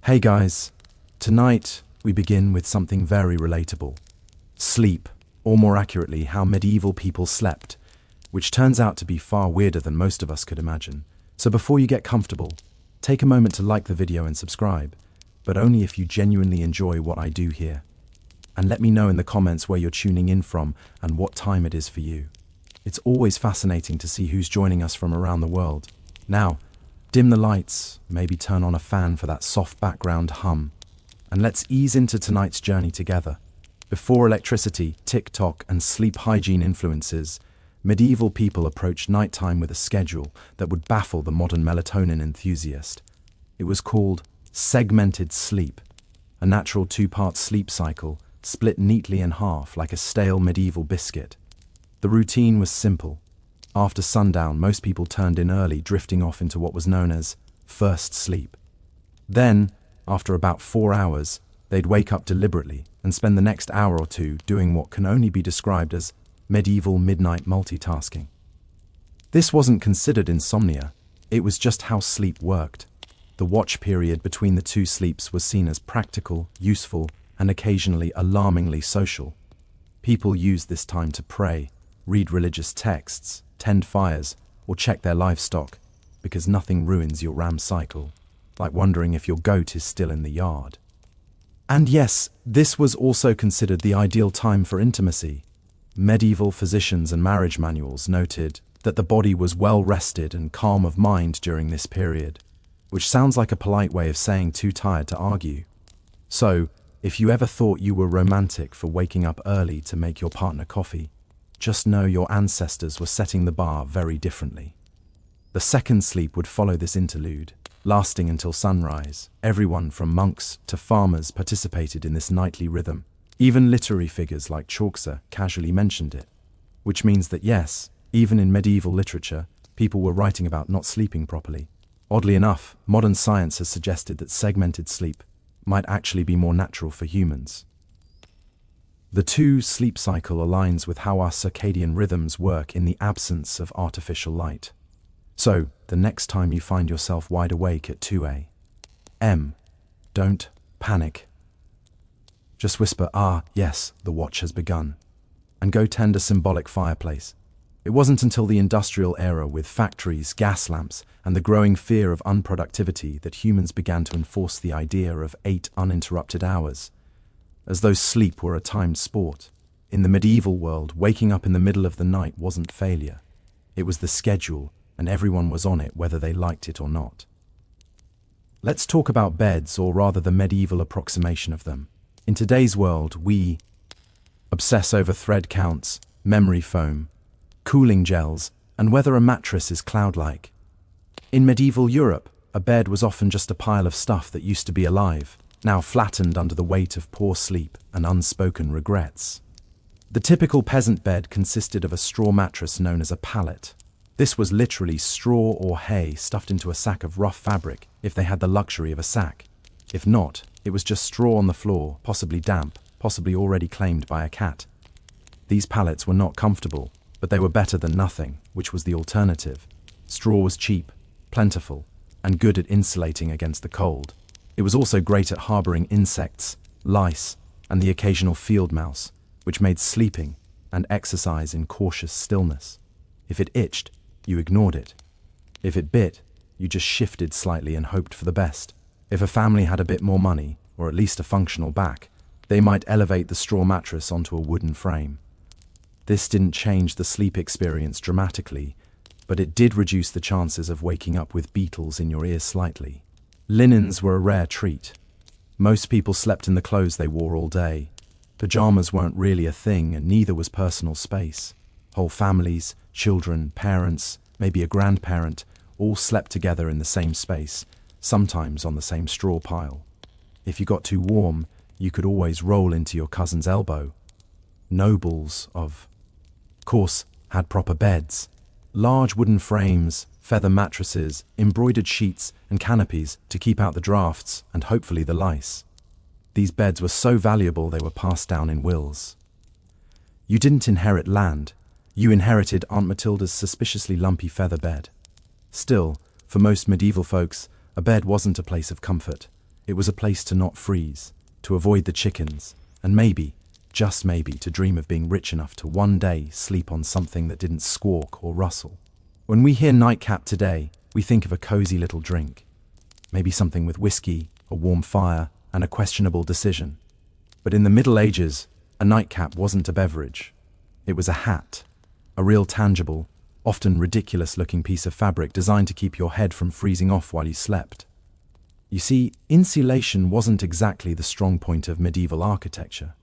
Hey guys, tonight we begin with something very relatable. Sleep, or more accurately, how medieval people slept, which turns out to be far weirder than most of us could imagine. So before you get comfortable, take a moment to like the video and subscribe, but only if you genuinely enjoy what I do here. And let me know in the comments where you're tuning in from and what time it is for you. It's always fascinating to see who's joining us from around the world. Now, dim the lights, maybe turn on a fan for that soft background hum, and let's ease into tonight's journey together. Before electricity, TikTok, and sleep hygiene influences, medieval people approached nighttime with a schedule that would baffle the modern melatonin enthusiast. It was called segmented sleep, a natural two-part sleep cycle split neatly in half like a stale medieval biscuit. The routine was simple. After sundown, most people turned in early, drifting off into what was known as first sleep. Then, after about 4 hours, they'd wake up deliberately and spend the next hour or two doing what can only be described as medieval midnight multitasking. This wasn't considered insomnia, it was just how sleep worked. The watch period between the two sleeps was seen as practical, useful, and occasionally alarmingly social. People used this time to pray, read religious texts, tend fires, or check their livestock, because nothing ruins your RAM cycle, like wondering if your goat is still in the yard. And yes, this was also considered the ideal time for intimacy. Medieval physicians and marriage manuals noted that the body was well rested and calm of mind during this period, which sounds like a polite way of saying too tired to argue. So, if you ever thought you were romantic for waking up early to make your partner coffee, just know your ancestors were setting the bar very differently. The second sleep would follow this interlude, lasting until sunrise. Everyone from monks to farmers participated in this nightly rhythm. Even literary figures like Chaucer casually mentioned it, which means that yes, even in medieval literature, people were writing about not sleeping properly. Oddly enough, modern science has suggested that segmented sleep might actually be more natural for humans. The two sleep cycle aligns with how our circadian rhythms work in the absence of artificial light. So, the next time you find yourself wide awake at 2 a.m., don't panic. Just whisper, yes, the watch has begun, and go tend a symbolic fireplace. It wasn't until the industrial era with factories, gas lamps, and the growing fear of unproductivity that humans began to enforce the idea of 8 uninterrupted hours, as though sleep were a timed sport. In the medieval world, waking up in the middle of the night wasn't failure. It was the schedule, and everyone was on it whether they liked it or not. Let's talk about beds, or rather the medieval approximation of them. In today's world, we obsess over thread counts, memory foam, cooling gels, and whether a mattress is cloud-like. In medieval Europe, a bed was often just a pile of stuff that used to be alive, now flattened under the weight of poor sleep and unspoken regrets. The typical peasant bed consisted of a straw mattress known as a pallet. This was literally straw or hay stuffed into a sack of rough fabric if they had the luxury of a sack. If not, it was just straw on the floor, possibly damp, possibly already claimed by a cat. These pallets were not comfortable, but they were better than nothing, which was the alternative. Straw was cheap, plentiful, and good at insulating against the cold. It was also great at harboring insects, lice, and the occasional field mouse, which made sleeping and exercise in cautious stillness. If it itched, you ignored it. If it bit, you just shifted slightly and hoped for the best. If a family had a bit more money, or at least a functional back, they might elevate the straw mattress onto a wooden frame. This didn't change the sleep experience dramatically, but it did reduce the chances of waking up with beetles in your ears slightly. Linens were a rare treat. Most people slept in the clothes they wore all day. Pajamas weren't really a thing, and neither was personal space. Whole families, children, parents, maybe a grandparent, all slept together in the same space, sometimes on the same straw pile. If you got too warm, you could always roll into your cousin's elbow. Nobles, of course, had proper beds. Large wooden frames, feather mattresses, embroidered sheets, and canopies to keep out the drafts and hopefully the lice. These beds were so valuable they were passed down in wills. You didn't inherit land, you inherited Aunt Matilda's suspiciously lumpy feather bed. Still, for most medieval folks, a bed wasn't a place of comfort. It was a place to not freeze, to avoid the chickens, and maybe, just maybe, to dream of being rich enough to one day sleep on something that didn't squawk or rustle. When we hear nightcap today, we think of a cozy little drink. Maybe something with whiskey, a warm fire, and a questionable decision. But in the Middle Ages, a nightcap wasn't a beverage. It was a hat, a real tangible, often ridiculous-looking piece of fabric designed to keep your head from freezing off while you slept. You see, insulation wasn't exactly the strong point of medieval architecture.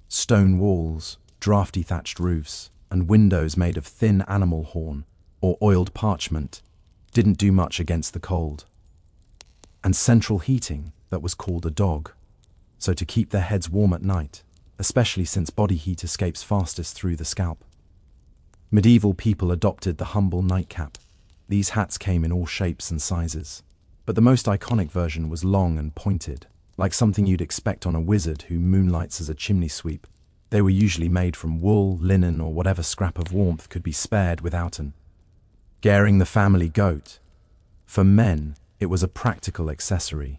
Stone walls, drafty thatched roofs, and windows made of thin animal horn or oiled parchment didn't do much against the cold. And central heating that was called a dog, so to keep their heads warm at night, especially since body heat escapes fastest through the scalp. Medieval people adopted the humble nightcap. These hats came in all shapes and sizes, but the most iconic version was long and pointed, like something you'd expect on a wizard who moonlights as a chimney sweep. They were usually made from wool, linen, or whatever scrap of warmth could be spared without an scaring the family goat. For men, it was a practical accessory.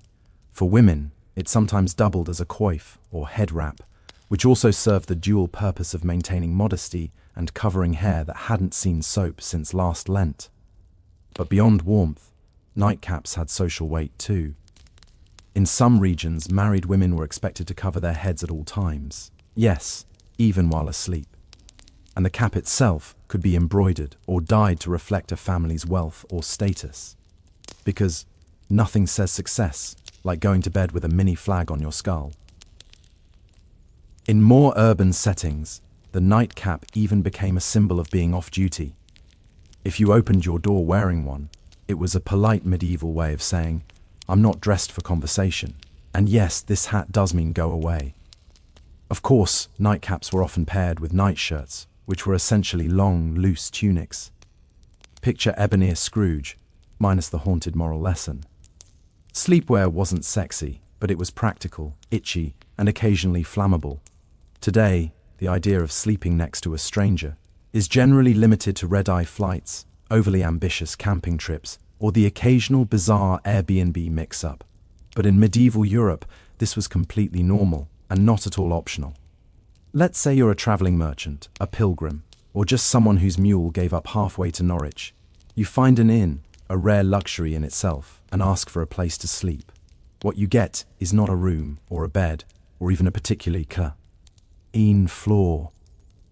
For women, it sometimes doubled as a coif or head wrap, which also served the dual purpose of maintaining modesty and covering hair that hadn't seen soap since last Lent. But beyond warmth, nightcaps had social weight too. In some regions, married women were expected to cover their heads at all times. Yes, even while asleep. And the cap itself could be embroidered or dyed to reflect a family's wealth or status. Because nothing says success like going to bed with a mini flag on your skull. In more urban settings, the nightcap even became a symbol of being off-duty. If you opened your door wearing one, it was a polite medieval way of saying, "I'm not dressed for conversation, and yes, this hat does mean go away." Of course, nightcaps were often paired with nightshirts, which were essentially long, loose tunics. Picture Ebenezer Scrooge, minus the haunted moral lesson. Sleepwear wasn't sexy, but it was practical, itchy, and occasionally flammable. Today, the idea of sleeping next to a stranger is generally limited to red-eye flights, overly ambitious camping trips, or the occasional bizarre Airbnb mix-up. But in medieval Europe, this was completely normal and not at all optional. Let's say you're a traveling merchant, a pilgrim, or just someone whose mule gave up halfway to Norwich. You find an inn, a rare luxury in itself, and ask for a place to sleep. What you get is not a room or a bed, or even a particularly clean floor.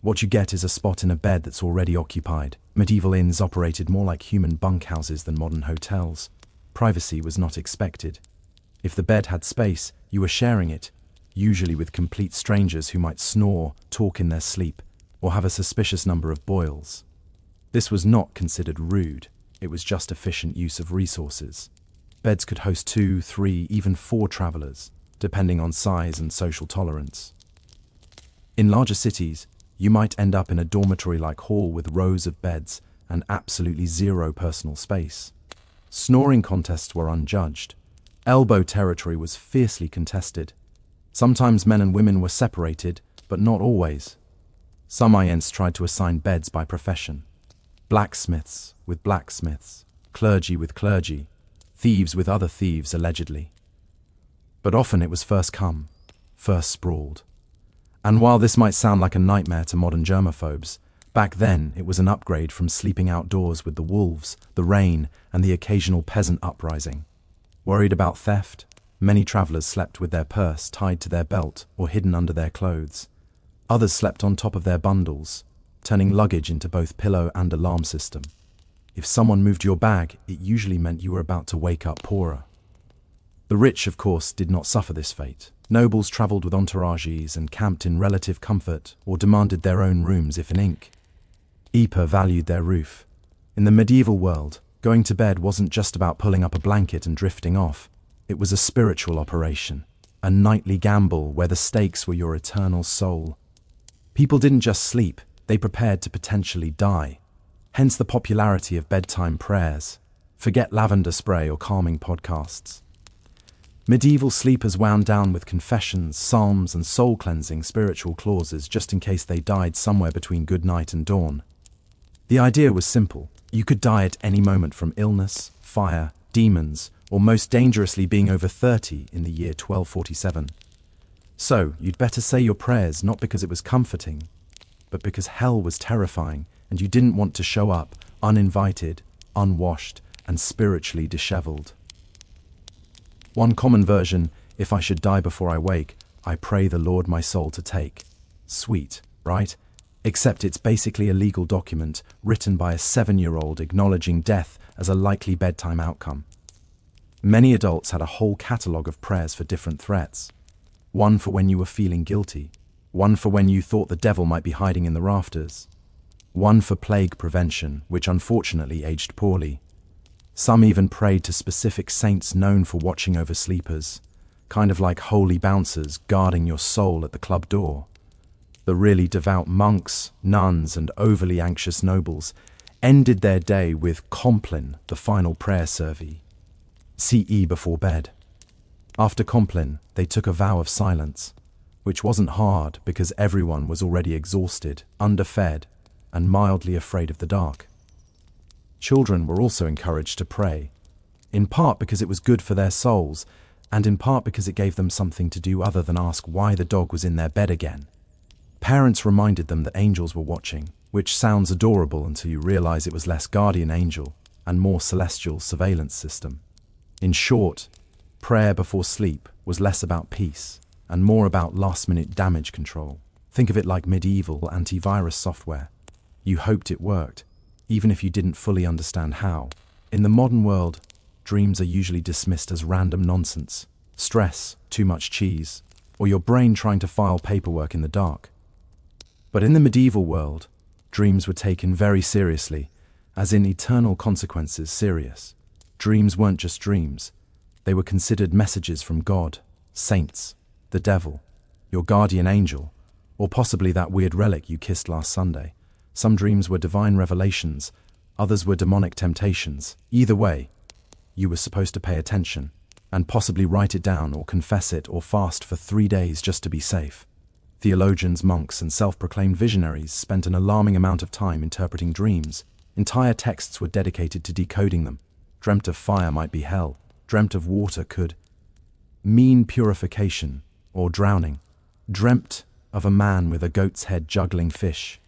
What you get is a spot in a bed that's already occupied. Medieval inns operated more like human bunkhouses than modern hotels. Privacy was not expected. If the bed had space, you were sharing it, usually with complete strangers who might snore, talk in their sleep, or have a suspicious number of boils. This was not considered rude. It was just efficient use of resources. Beds could host 2, 3, even 4 travelers, depending on size and social tolerance. In larger cities, you might end up in a dormitory-like hall with rows of beds and absolutely zero personal space. Snoring contests were unjudged. Elbow territory was fiercely contested. Sometimes men and women were separated, but not always. Some inns tried to assign beds by profession. Blacksmiths with blacksmiths, clergy with clergy, thieves with other thieves, allegedly. But often it was first come, first sprawled. And while this might sound like a nightmare to modern germaphobes, back then it was an upgrade from sleeping outdoors with the wolves, the rain, and the occasional peasant uprising. Worried about theft, many travelers slept with their purse tied to their belt or hidden under their clothes. Others slept on top of their bundles, turning luggage into both pillow and alarm system. If someone moved your bag, it usually meant you were about to wake up poorer. The rich, of course, did not suffer this fate. Nobles travelled with entourages and camped in relative comfort or demanded their own rooms if in ink. Ypres valued their roof. In the medieval world, going to bed wasn't just about pulling up a blanket and drifting off. It was a spiritual operation, a nightly gamble where the stakes were your eternal soul. People didn't just sleep, they prepared to potentially die. Hence the popularity of bedtime prayers. Forget lavender spray or calming podcasts. Medieval sleepers wound down with confessions, psalms, and soul-cleansing spiritual clauses just in case they died somewhere between good night and dawn. The idea was simple. You could die at any moment from illness, fire, demons, or most dangerously being over 30 in the year 1247. So, you'd better say your prayers not because it was comforting, but because hell was terrifying and you didn't want to show up uninvited, unwashed, and spiritually disheveled. One common version: if I should die before I wake, I pray the Lord my soul to take. Sweet, right? Except it's basically a legal document written by a 7-year-old acknowledging death as a likely bedtime outcome. Many adults had a whole catalogue of prayers for different threats. One for when you were feeling guilty, one for when you thought the devil might be hiding in the rafters, one for plague prevention, which unfortunately aged poorly. Some even prayed to specific saints known for watching over sleepers, kind of like holy bouncers guarding your soul at the club door. The really devout monks, nuns, and overly anxious nobles ended their day with Compline, the final prayer survey. CE before bed. After Compline, they took a vow of silence, which wasn't hard because everyone was already exhausted, underfed, and mildly afraid of the dark. Children were also encouraged to pray, in part because it was good for their souls, and in part because it gave them something to do other than ask why the dog was in their bed again. Parents reminded them that angels were watching, which sounds adorable until you realize it was less guardian angel and more celestial surveillance system. In short, prayer before sleep was less about peace and more about last-minute damage control. Think of it like medieval antivirus software. You hoped it worked, even if you didn't fully understand how. In the modern world, dreams are usually dismissed as random nonsense, stress, too much cheese, or your brain trying to file paperwork in the dark. But in the medieval world, dreams were taken very seriously, as in eternal consequences serious. Dreams weren't just dreams. They were considered messages from God, saints, the devil, your guardian angel, or possibly that weird relic you kissed last Sunday. Some dreams were divine revelations, others were demonic temptations. Either way, you were supposed to pay attention, and possibly write it down or confess it or fast for 3 days just to be safe. Theologians, monks, and self-proclaimed visionaries spent an alarming amount of time interpreting dreams. Entire texts were dedicated to decoding them. Dreamt of fire might be hell. Dreamt of water could mean purification or drowning. Dreamt of a man with a goat's head juggling fish.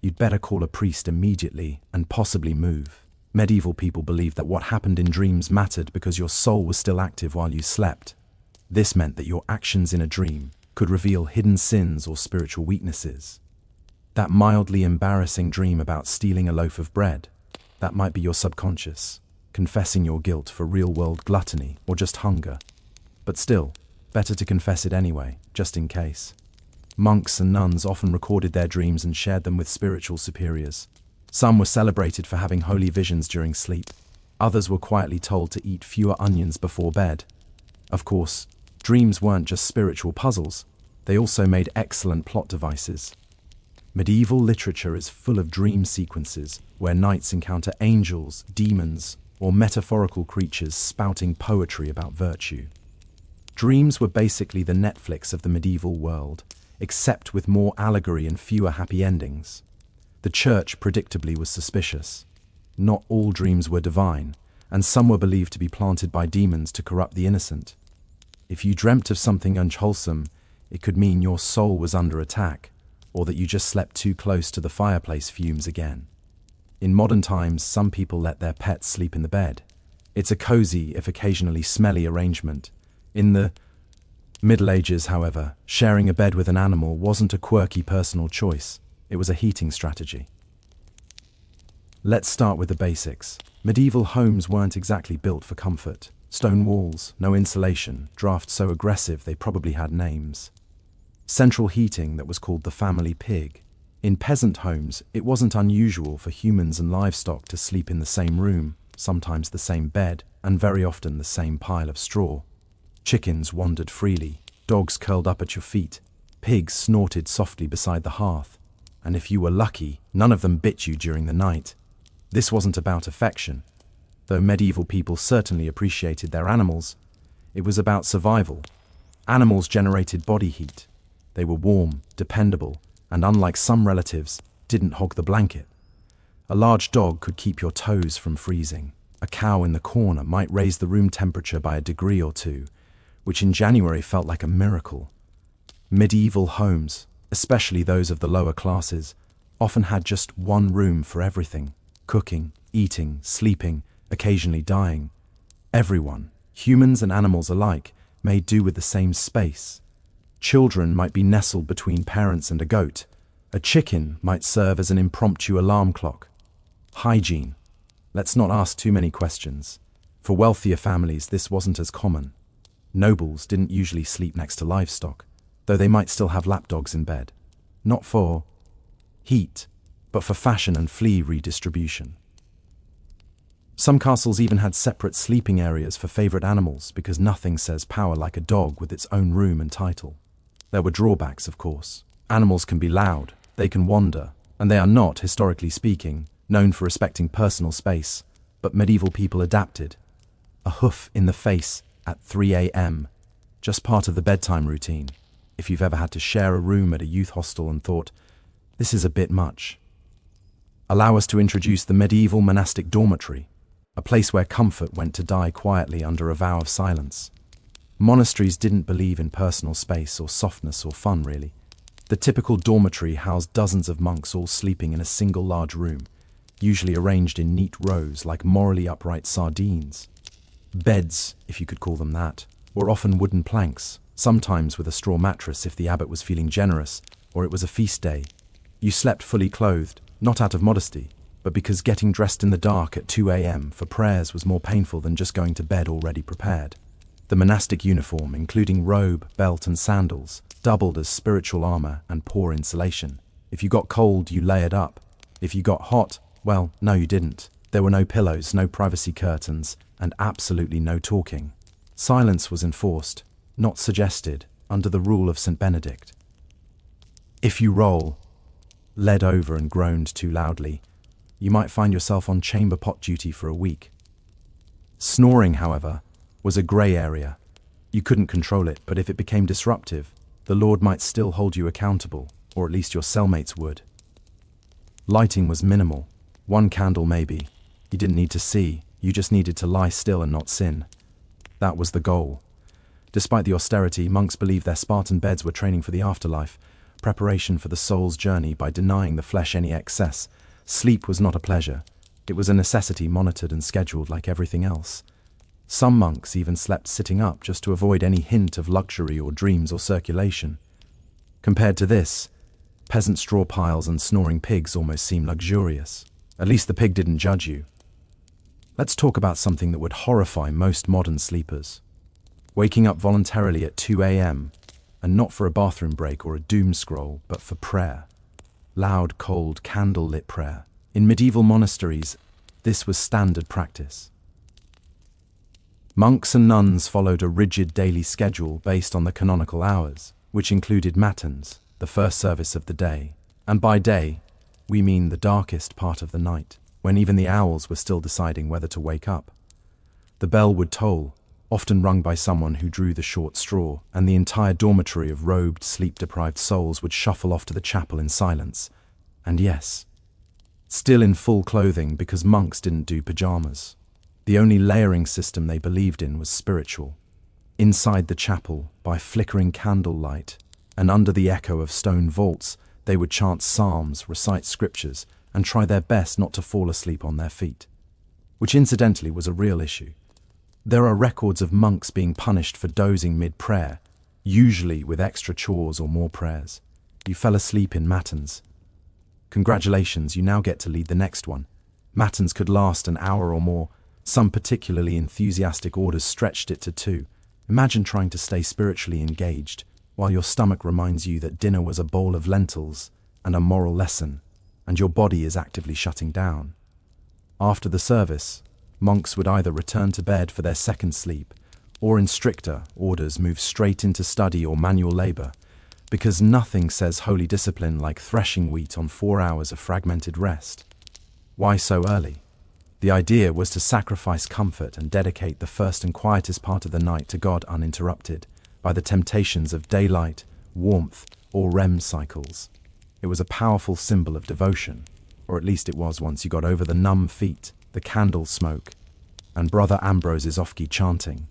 You'd better call a priest immediately and possibly move. Medieval people believed that what happened in dreams mattered because your soul was still active while you slept. This meant that your actions in a dream could reveal hidden sins or spiritual weaknesses. That mildly embarrassing dream about stealing a loaf of bread, that might be your subconscious, confessing your guilt for real-world gluttony or just hunger. But still, better to confess it anyway, just in case. Monks and nuns often recorded their dreams and shared them with spiritual superiors. Some were celebrated for having holy visions during sleep. Others were quietly told to eat fewer onions before bed. Of course, dreams weren't just spiritual puzzles. They also made excellent plot devices. Medieval literature is full of dream sequences where knights encounter angels, demons, or metaphorical creatures spouting poetry about virtue. Dreams were basically the Netflix of the medieval world, except with more allegory and fewer happy endings. The church predictably was suspicious. Not all dreams were divine, and some were believed to be planted by demons to corrupt the innocent. If you dreamt of something unwholesome, it could mean your soul was under attack, or that you just slept too close to the fireplace fumes again. In modern times, some people let their pets sleep in the bed. It's a cozy, if occasionally smelly arrangement. In the Middle Ages, however, sharing a bed with an animal wasn't a quirky personal choice. It was a heating strategy. Let's start with the basics. Medieval homes weren't exactly built for comfort. Stone walls, no insulation, drafts so aggressive they probably had names. Central heating that was called the family pig. In peasant homes, it wasn't unusual for humans and livestock to sleep in the same room, sometimes the same bed, and very often the same pile of straw. Chickens wandered freely, dogs curled up at your feet, pigs snorted softly beside the hearth, and if you were lucky, none of them bit you during the night. This wasn't about affection. Though medieval people certainly appreciated their animals, it was about survival. Animals generated body heat. They were warm, dependable, and unlike some relatives, didn't hog the blanket. A large dog could keep your toes from freezing. A cow in the corner might raise the room temperature by a degree or two, which in January felt like a miracle. Medieval homes, especially those of the lower classes, often had just one room for everything: cooking, eating, sleeping, occasionally dying. Everyone, humans and animals alike, made do with the same space. Children might be nestled between parents and a goat. A chicken might serve as an impromptu alarm clock. Hygiene. Let's not ask too many questions. For wealthier families, this wasn't as common. Nobles didn't usually sleep next to livestock, though they might still have lapdogs in bed. Not for heat, but for fashion and flea redistribution. Some castles even had separate sleeping areas for favorite animals, because nothing says power like a dog with its own room and title. There were drawbacks, of course. Animals can be loud, they can wander, and they are not, historically speaking, known for respecting personal space, but medieval people adapted. A hoof in the face at 3 a.m., just part of the bedtime routine. If you've ever had to share a room at a youth hostel and thought, this is a bit much. Allow us to introduce the medieval monastic dormitory, a place where comfort went to die quietly under a vow of silence. Monasteries didn't believe in personal space or softness or fun, really. The typical dormitory housed dozens of monks all sleeping in a single large room, usually arranged in neat rows like morally upright sardines. Beds, if you could call them that, were often wooden planks, sometimes with a straw mattress if the abbot was feeling generous or it was a feast day. You slept fully clothed, not out of modesty, but because getting dressed in the dark at 2 a.m. for prayers was more painful than just going to bed already prepared. The monastic uniform, including robe, belt and sandals, doubled as spiritual armor and poor insulation. If you got cold, you layered up. If you got hot, well, no you didn't. There were no pillows, no privacy curtains, and absolutely no talking. Silence was enforced, not suggested, under the rule of St. Benedict. If you led over and groaned too loudly, you might find yourself on chamber pot duty for a week. Snoring, however, was a grey area. You couldn't control it, but if it became disruptive, the Lord might still hold you accountable, or at least your cellmates would. Lighting was minimal. One candle maybe. You didn't need to see, you just needed to lie still and not sin. That was the goal. Despite the austerity, monks believed their Spartan beds were training for the afterlife, preparation for the soul's journey by denying the flesh any excess. Sleep was not a pleasure. It was a necessity monitored and scheduled like everything else. Some monks even slept sitting up just to avoid any hint of luxury or dreams or circulation. Compared to this, peasant straw piles and snoring pigs almost seem luxurious. At least the pig didn't judge you. Let's talk about something that would horrify most modern sleepers. Waking up voluntarily at 2 a.m., and not for a bathroom break or a doom scroll, but for prayer. Loud, cold, candle-lit prayer. In medieval monasteries, this was standard practice. Monks and nuns followed a rigid daily schedule based on the canonical hours, which included matins, the first service of the day. And by day, we mean the darkest part of the night, when even the owls were still deciding whether to wake up. The bell would toll, often rung by someone who drew the short straw, and the entire dormitory of robed, sleep-deprived souls would shuffle off to the chapel in silence. And yes, still in full clothing, because monks didn't do pajamas. The only layering system they believed in was spiritual. Inside the chapel, by flickering candlelight, and under the echo of stone vaults, they would chant psalms, recite scriptures, and try their best not to fall asleep on their feet. Which incidentally was a real issue. There are records of monks being punished for dozing mid-prayer, usually with extra chores or more prayers. You fell asleep in matins. Congratulations, you now get to lead the next one. Matins could last an hour or more. Some particularly enthusiastic orders stretched it to 2. Imagine trying to stay spiritually engaged, while your stomach reminds you that dinner was a bowl of lentils and a moral lesson, and your body is actively shutting down. After the service, monks would either return to bed for their second sleep, or in stricter orders move straight into study or manual labor, because nothing says holy discipline like threshing wheat on 4 hours of fragmented rest. Why so early? The idea was to sacrifice comfort and dedicate the first and quietest part of the night to God uninterrupted by the temptations of daylight, warmth, or REM cycles. It was a powerful symbol of devotion, or at least it was once you got over the numb feet, the candle smoke, and Brother Ambrose's off-key chanting.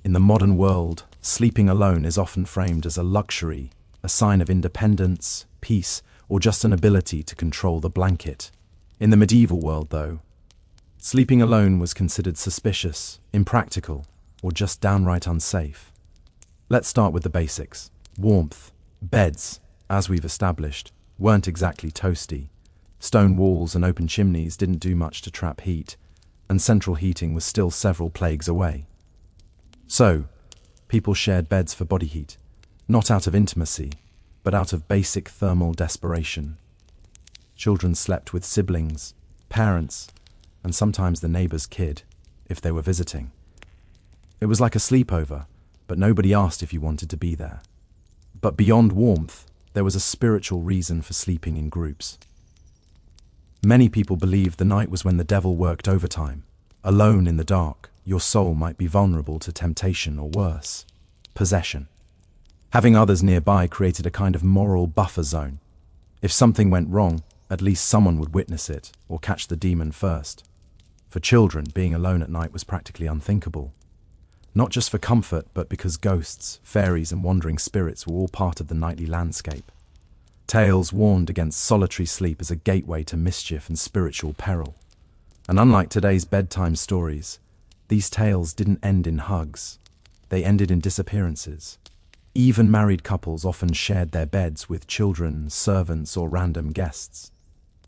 In the modern world, sleeping alone is often framed as a luxury, a sign of independence, peace, or just an ability to control the blanket. In the medieval world, though, sleeping alone was considered suspicious, impractical, or just downright unsafe. Let's start with the basics. Warmth. Beds, as we've established, weren't exactly toasty. Stone walls and open chimneys didn't do much to trap heat, and central heating was still several plagues away. So, people shared beds for body heat, not out of intimacy, but out of basic thermal desperation. Children slept with siblings, parents, and sometimes the neighbor's kid, if they were visiting. It was like a sleepover, but nobody asked if you wanted to be there. But beyond warmth, there was a spiritual reason for sleeping in groups. Many people believed the night was when the devil worked overtime. Alone in the dark, your soul might be vulnerable to temptation or worse, possession. Having others nearby created a kind of moral buffer zone. If something went wrong, at least someone would witness it or catch the demon first. For children, being alone at night was practically unthinkable. Not just for comfort, but because ghosts, fairies, and wandering spirits were all part of the nightly landscape. Tales warned against solitary sleep as a gateway to mischief and spiritual peril. And unlike today's bedtime stories, these tales didn't end in hugs. They ended in disappearances. Even married couples often shared their beds with children, servants, or random guests.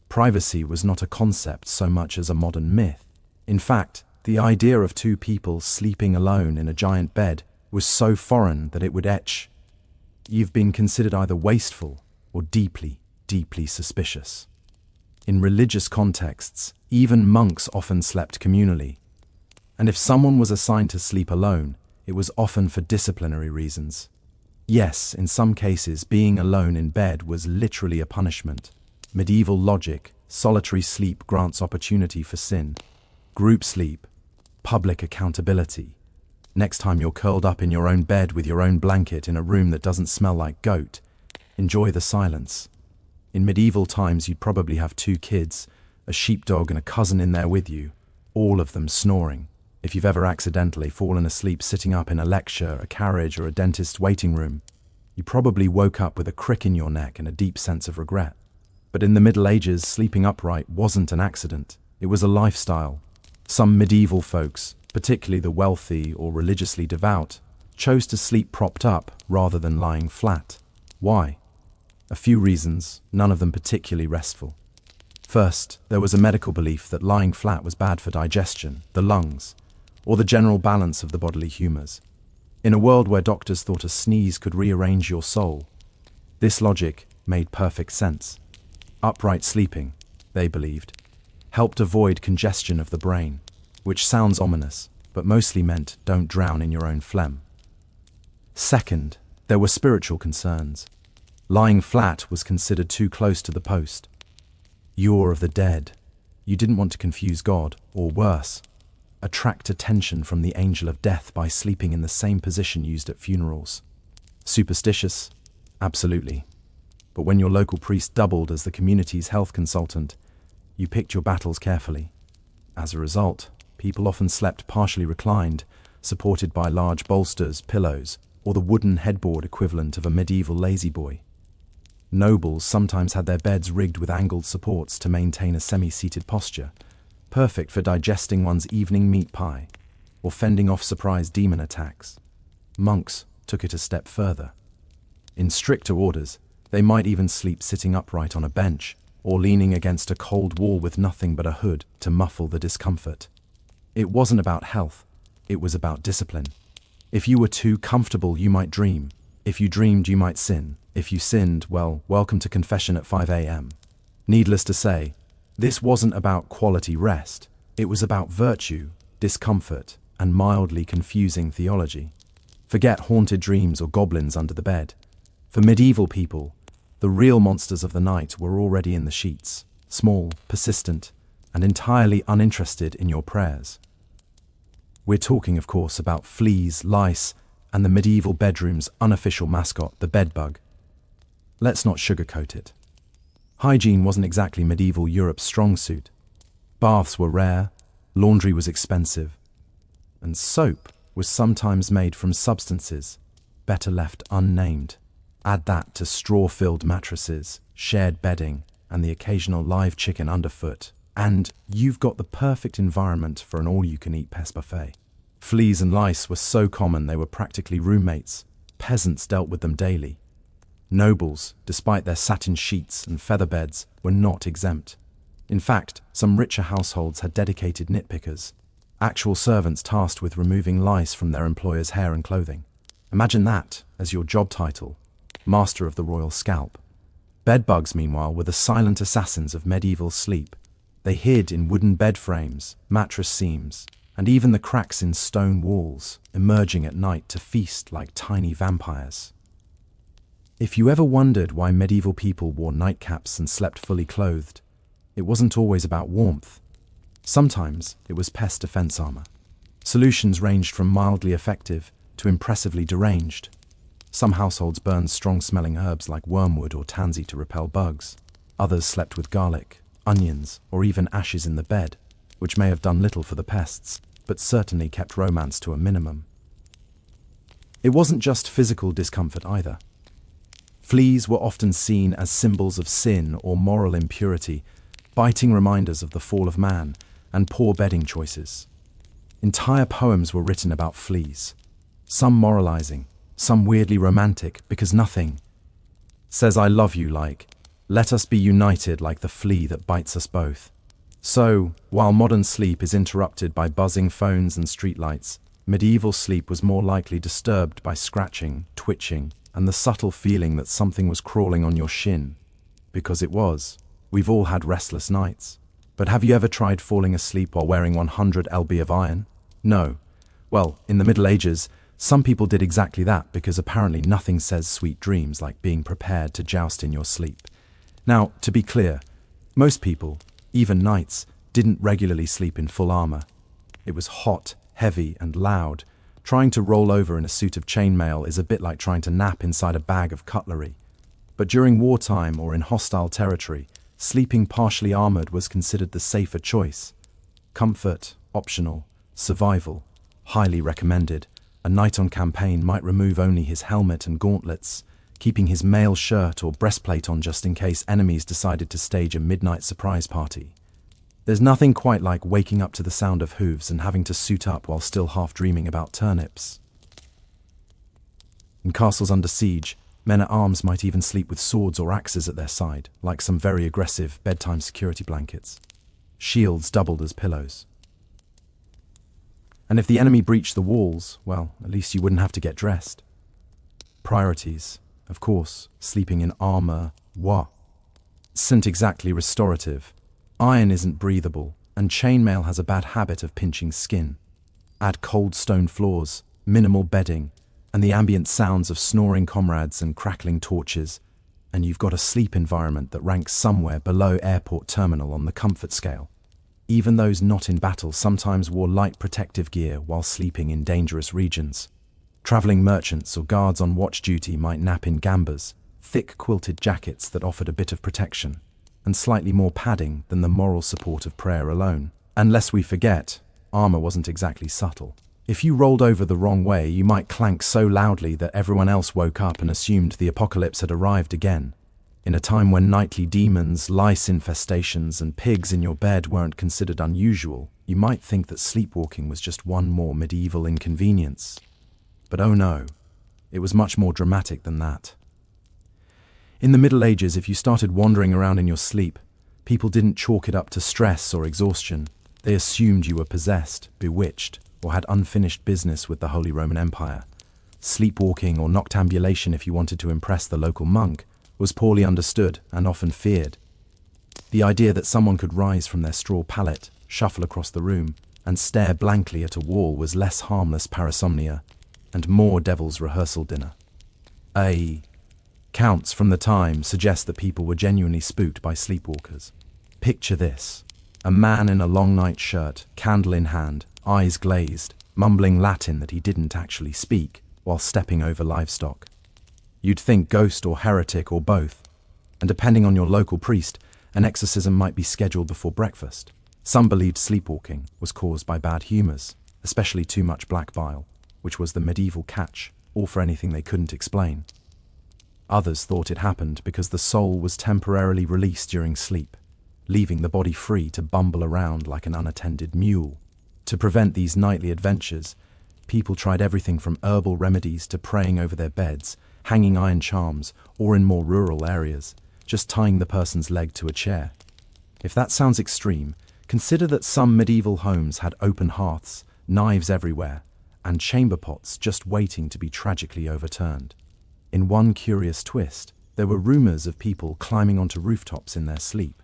Privacy was not a concept so much as a modern myth. In fact, the idea of two people sleeping alone in a giant bed was so foreign that it would etch. You've been considered either wasteful or deeply, deeply suspicious. In religious contexts, even monks often slept communally. And if someone was assigned to sleep alone, it was often for disciplinary reasons. Yes, in some cases, being alone in bed was literally a punishment. Medieval logic, solitary sleep grants opportunity for sin. Group sleep, public accountability. Next time you're curled up in your own bed with your own blanket in a room that doesn't smell like goat, enjoy the silence. In medieval times, you'd probably have 2 kids, a sheepdog and a cousin in there with you, all of them snoring. If you've ever accidentally fallen asleep sitting up in a lecture, a carriage, or a dentist's waiting room, you probably woke up with a crick in your neck and a deep sense of regret. But in the Middle Ages, sleeping upright wasn't an accident. It was a lifestyle. Some medieval folks, particularly the wealthy or religiously devout, chose to sleep propped up rather than lying flat. Why? A few reasons, none of them particularly restful. First, there was a medical belief that lying flat was bad for digestion, the lungs, or the general balance of the bodily humors. In a world where doctors thought a sneeze could rearrange your soul, this logic made perfect sense. Upright sleeping, they believed, helped avoid congestion of the brain, which sounds ominous, but mostly meant don't drown in your own phlegm. Second, there were spiritual concerns. Lying flat was considered too close to the post. You're of the dead. You didn't want to confuse God, or worse, attract attention from the angel of death by sleeping in the same position used at funerals. Superstitious? Absolutely. But when your local priest doubled as the community's health consultant, you picked your battles carefully. As a result, people often slept partially reclined, supported by large bolsters, pillows, or the wooden headboard equivalent of a medieval lazy-boy. Nobles sometimes had their beds rigged with angled supports to maintain a semi-seated posture, perfect for digesting one's evening meat pie or fending off surprise demon attacks. Monks took it a step further. In stricter orders, they might even sleep sitting upright on a bench or leaning against a cold wall with nothing but a hood to muffle the discomfort. It wasn't about health, it was about discipline. If you were too comfortable, you might dream. If you dreamed, you might sin. If you sinned, well, welcome to confession at 5 a.m. Needless to say, this wasn't about quality rest. It was about virtue, discomfort, and mildly confusing theology. Forget haunted dreams or goblins under the bed. For medieval people, the real monsters of the night were already in the sheets, small, persistent, and entirely uninterested in your prayers. We're talking, of course, about fleas, lice, and the medieval bedroom's unofficial mascot, the bedbug. Let's not sugarcoat it. Hygiene wasn't exactly medieval Europe's strong suit. Baths were rare, laundry was expensive, and soap was sometimes made from substances better left unnamed. Add that to straw-filled mattresses, shared bedding, and the occasional live chicken underfoot, and you've got the perfect environment for an all-you-can-eat pest buffet. Fleas and lice were so common they were practically roommates. Peasants dealt with them daily. Nobles, despite their satin sheets and feather beds, were not exempt. In fact, some richer households had dedicated nitpickers, actual servants tasked with removing lice from their employers' hair and clothing. Imagine that as your job title, master of the royal scalp. Bedbugs, meanwhile, were the silent assassins of medieval sleep. They hid in wooden bed frames, mattress seams, and even the cracks in stone walls, emerging at night to feast like tiny vampires. If you ever wondered why medieval people wore nightcaps and slept fully clothed, it wasn't always about warmth. Sometimes it was pest defense armor. Solutions ranged from mildly effective to impressively deranged. Some households burned strong-smelling herbs like wormwood or tansy to repel bugs. Others slept with garlic, onions, or even ashes in the bed, which may have done little for the pests, but certainly kept romance to a minimum. It wasn't just physical discomfort either. Fleas were often seen as symbols of sin or moral impurity, biting reminders of the fall of man and poor bedding choices. Entire poems were written about fleas, some moralizing, some weirdly romantic, because nothing says I love you like, let us be united like the flea that bites us both. So, while modern sleep is interrupted by buzzing phones and streetlights, medieval sleep was more likely disturbed by scratching, twitching, and the subtle feeling that something was crawling on your shin. Because it was. We've all had restless nights. But have you ever tried falling asleep while wearing 100 lb of iron? No. Well, in the Middle Ages, some people did exactly that because apparently nothing says sweet dreams like being prepared to joust in your sleep. Now, to be clear, most people, even knights, didn't regularly sleep in full armor. It was hot, heavy, and loud. Trying to roll over in a suit of chainmail is a bit like trying to nap inside a bag of cutlery. But during wartime or in hostile territory, sleeping partially armored was considered the safer choice. Comfort, optional. Survival, highly recommended. A knight on campaign might remove only his helmet and gauntlets, keeping his mail shirt or breastplate on just in case enemies decided to stage a midnight surprise party. There's nothing quite like waking up to the sound of hooves and having to suit up while still half dreaming about turnips. In castles under siege, men-at-arms might even sleep with swords or axes at their side, like some very aggressive bedtime security blankets. Shields doubled as pillows. And if the enemy breached the walls, well, at least you wouldn't have to get dressed. Priorities, of course, sleeping in armor, isn't exactly restorative. Iron isn't breathable, and chainmail has a bad habit of pinching skin. Add cold stone floors, minimal bedding, and the ambient sounds of snoring comrades and crackling torches, and you've got a sleep environment that ranks somewhere below airport terminal on the comfort scale. Even those not in battle sometimes wore light protective gear while sleeping in dangerous regions. Traveling merchants or guards on watch duty might nap in gambas, thick quilted jackets that offered a bit of protection, and slightly more padding than the moral support of prayer alone. And lest we forget, armor wasn't exactly subtle. If you rolled over the wrong way, you might clank so loudly that everyone else woke up and assumed the apocalypse had arrived again. In a time when nightly demons, lice infestations, and pigs in your bed weren't considered unusual, you might think that sleepwalking was just one more medieval inconvenience. But oh no, it was much more dramatic than that. In the Middle Ages, if you started wandering around in your sleep, people didn't chalk it up to stress or exhaustion. They assumed you were possessed, bewitched, or had unfinished business with the Holy Roman Empire. Sleepwalking or noctambulation, if you wanted to impress the local monk, was poorly understood and often feared. The idea that someone could rise from their straw pallet, shuffle across the room, and stare blankly at a wall was less harmless parasomnia and more devil's rehearsal dinner. Counts from the time suggest that people were genuinely spooked by sleepwalkers. Picture this: a man in a long night shirt, candle in hand, eyes glazed, mumbling Latin that he didn't actually speak while stepping over livestock. You'd think ghost or heretic or both, and depending on your local priest, an exorcism might be scheduled before breakfast. Some believed sleepwalking was caused by bad humors, especially too much black bile, which was the medieval catch, all for anything they couldn't explain. Others thought it happened because the soul was temporarily released during sleep, leaving the body free to bumble around like an unattended mule. To prevent these nightly adventures, people tried everything from herbal remedies to praying over their beds, hanging iron charms, or in more rural areas, just tying the person's leg to a chair. If that sounds extreme, consider that some medieval homes had open hearths, knives everywhere, and chamber pots just waiting to be tragically overturned. In one curious twist, there were rumors of people climbing onto rooftops in their sleep.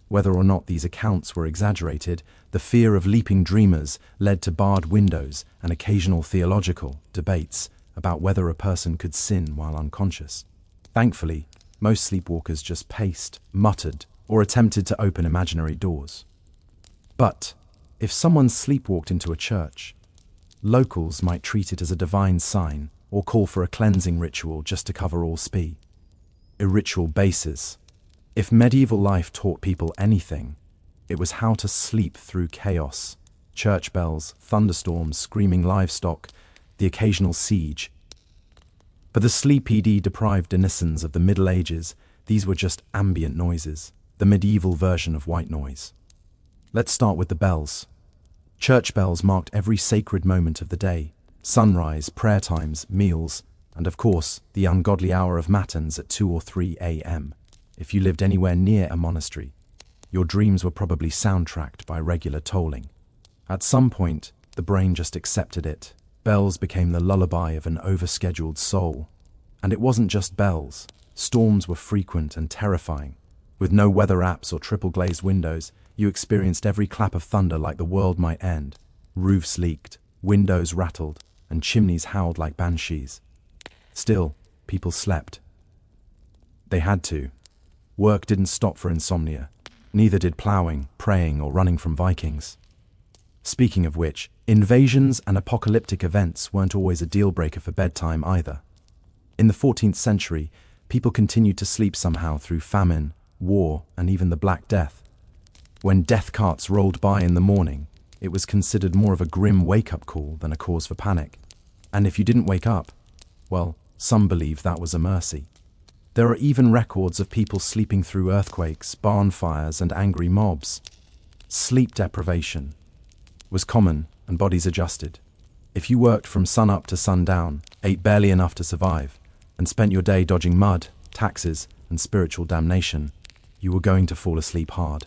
Whether or not these accounts were exaggerated, the fear of leaping dreamers led to barred windows and occasional theological debates about whether a person could sin while unconscious. Thankfully, most sleepwalkers just paced, muttered, or attempted to open imaginary doors. But if someone sleepwalked into a church, locals might treat it as a divine sign or call for a cleansing ritual just to cover all spee. A ritual basis. If medieval life taught people anything, it was how to sleep through chaos. Church bells, thunderstorms, screaming livestock, the occasional siege. For the sleep-deprived denizens of the Middle Ages, these were just ambient noises, the medieval version of white noise. Let's start with the bells. Church bells marked every sacred moment of the day: sunrise, prayer times, meals, and of course, the ungodly hour of matins at 2 or 3 a.m. If you lived anywhere near a monastery, your dreams were probably soundtracked by regular tolling. At some point, the brain just accepted it. Bells became the lullaby of an overscheduled soul. And it wasn't just bells. Storms were frequent and terrifying. With no weather apps or triple-glazed windows, you experienced every clap of thunder like the world might end. Roofs leaked, windows rattled, and chimneys howled like banshees. Still, people slept. They had to. Work didn't stop for insomnia. Neither did ploughing, praying, or running from Vikings. Speaking of which, invasions and apocalyptic events weren't always a deal-breaker for bedtime either. In the 14th century, people continued to sleep somehow through famine, war, and even the Black Death. When death carts rolled by in the morning, it was considered more of a grim wake-up call than a cause for panic. And if you didn't wake up, well, some believed that was a mercy. There are even records of people sleeping through earthquakes, barn fires, and angry mobs. Sleep deprivation was common, and bodies adjusted. If you worked from sunup to sundown, ate barely enough to survive, and spent your day dodging mud, taxes, and spiritual damnation, you were going to fall asleep hard.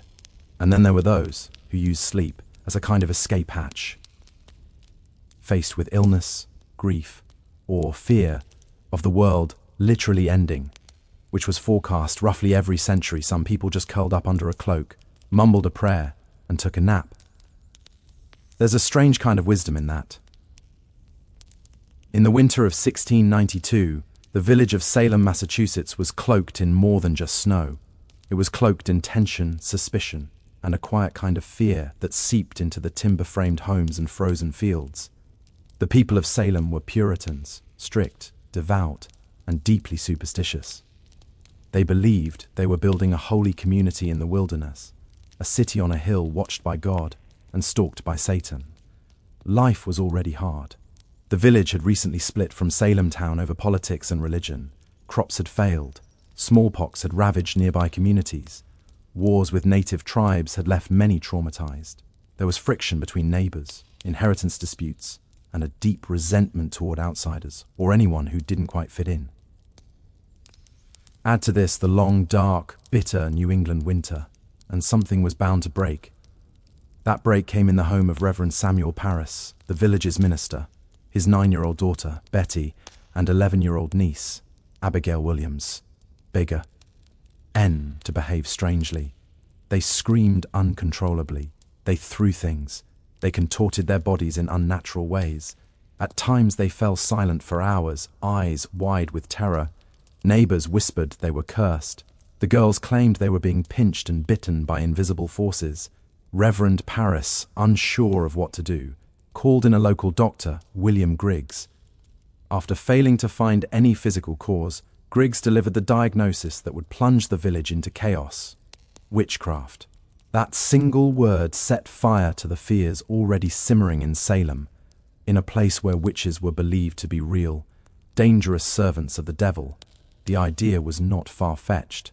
And then there were those who used sleep as a kind of escape hatch. Faced with illness, grief, or fear of the world literally ending, which was forecast roughly every century, some people just curled up under a cloak, mumbled a prayer, and took a nap. There's a strange kind of wisdom in that. In the winter of 1692, the village of Salem, Massachusetts was cloaked in more than just snow. It was cloaked in tension, suspicion, and a quiet kind of fear that seeped into the timber-framed homes and frozen fields. The people of Salem were Puritans, strict, devout, and deeply superstitious. They believed they were building a holy community in the wilderness, a city on a hill watched by God and stalked by Satan. Life was already hard. The village had recently split from Salem town over politics and religion. Crops had failed. Smallpox had ravaged nearby communities. Wars with native tribes had left many traumatized. There was friction between neighbors, inheritance disputes, and a deep resentment toward outsiders or anyone who didn't quite fit in. Add to this the long, dark, bitter New England winter, and something was bound to break. That break came in the home of Reverend Samuel Parris, the village's minister, his 9-year-old daughter, Betty, and 11-year-old niece, Abigail Williams, bigger, to behave strangely. They screamed uncontrollably. They threw things. They contorted their bodies in unnatural ways. At times they fell silent for hours, eyes wide with terror. Neighbors whispered they were cursed. The girls claimed they were being pinched and bitten by invisible forces. Reverend Parris, unsure of what to do, called in a local doctor, William Griggs. After failing to find any physical cause, Griggs delivered the diagnosis that would plunge the village into chaos: witchcraft. That single word set fire to the fears already simmering in Salem, in a place where witches were believed to be real, dangerous servants of the devil. The idea was not far-fetched.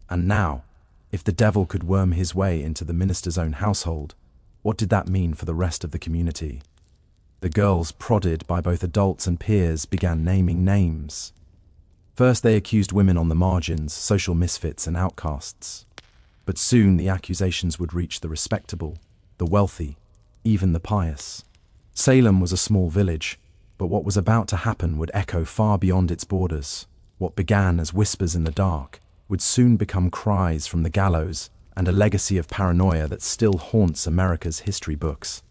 And now, if the devil could worm his way into the minister's own household, what did that mean for the rest of the community? The girls, prodded by both adults and peers, began naming names. First they accused women on the margins, social misfits and outcasts. But soon the accusations would reach the respectable, the wealthy, even the pious. Salem was a small village, but what was about to happen would echo far beyond its borders. What began as whispers in the dark would soon become cries from the gallows and a legacy of paranoia that still haunts America's history books.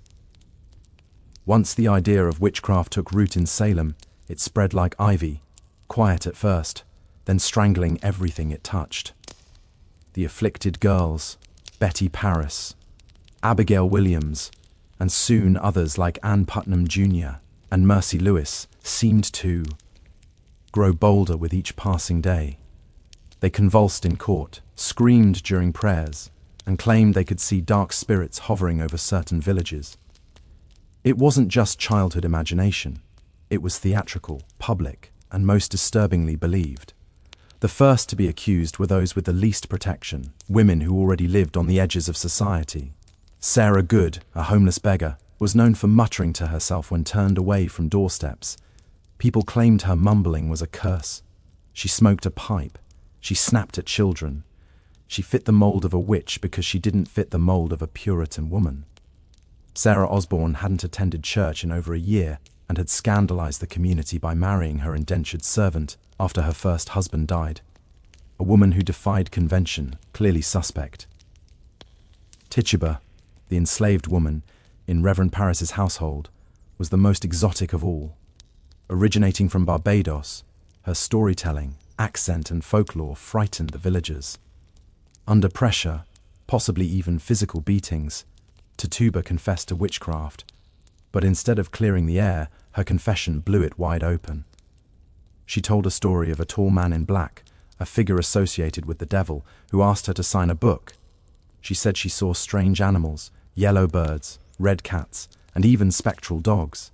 Once the idea of witchcraft took root in Salem, it spread like ivy, quiet at first, then strangling everything it touched. The afflicted girls, Betty Paris, Abigail Williams, and soon others like Ann Putnam Jr. and Mercy Lewis, seemed to grow bolder with each passing day. They convulsed in court, screamed during prayers, and claimed they could see dark spirits hovering over certain villages. It wasn't just childhood imagination. It was theatrical, public, and most disturbingly believed. The first to be accused were those with the least protection, women who already lived on the edges of society. Sarah Good, a homeless beggar, was known for muttering to herself when turned away from doorsteps. People claimed her mumbling was a curse. She smoked a pipe. She snapped at children. She fit the mold of a witch because she didn't fit the mold of a Puritan woman. Sarah Osborne hadn't attended church in over a year and had scandalized the community by marrying her indentured servant after her first husband died. A woman who defied convention, clearly suspect. Tituba, the enslaved woman in Reverend Paris's household, was the most exotic of all. Originating from Barbados, her storytelling, accent and folklore frightened the villagers. Under pressure, possibly even physical beatings, Tituba confessed to witchcraft, but instead of clearing the air, her confession blew it wide open. She told a story of a tall man in black, a figure associated with the devil, who asked her to sign a book. She said she saw strange animals, yellow birds, red cats, and even spectral dogs.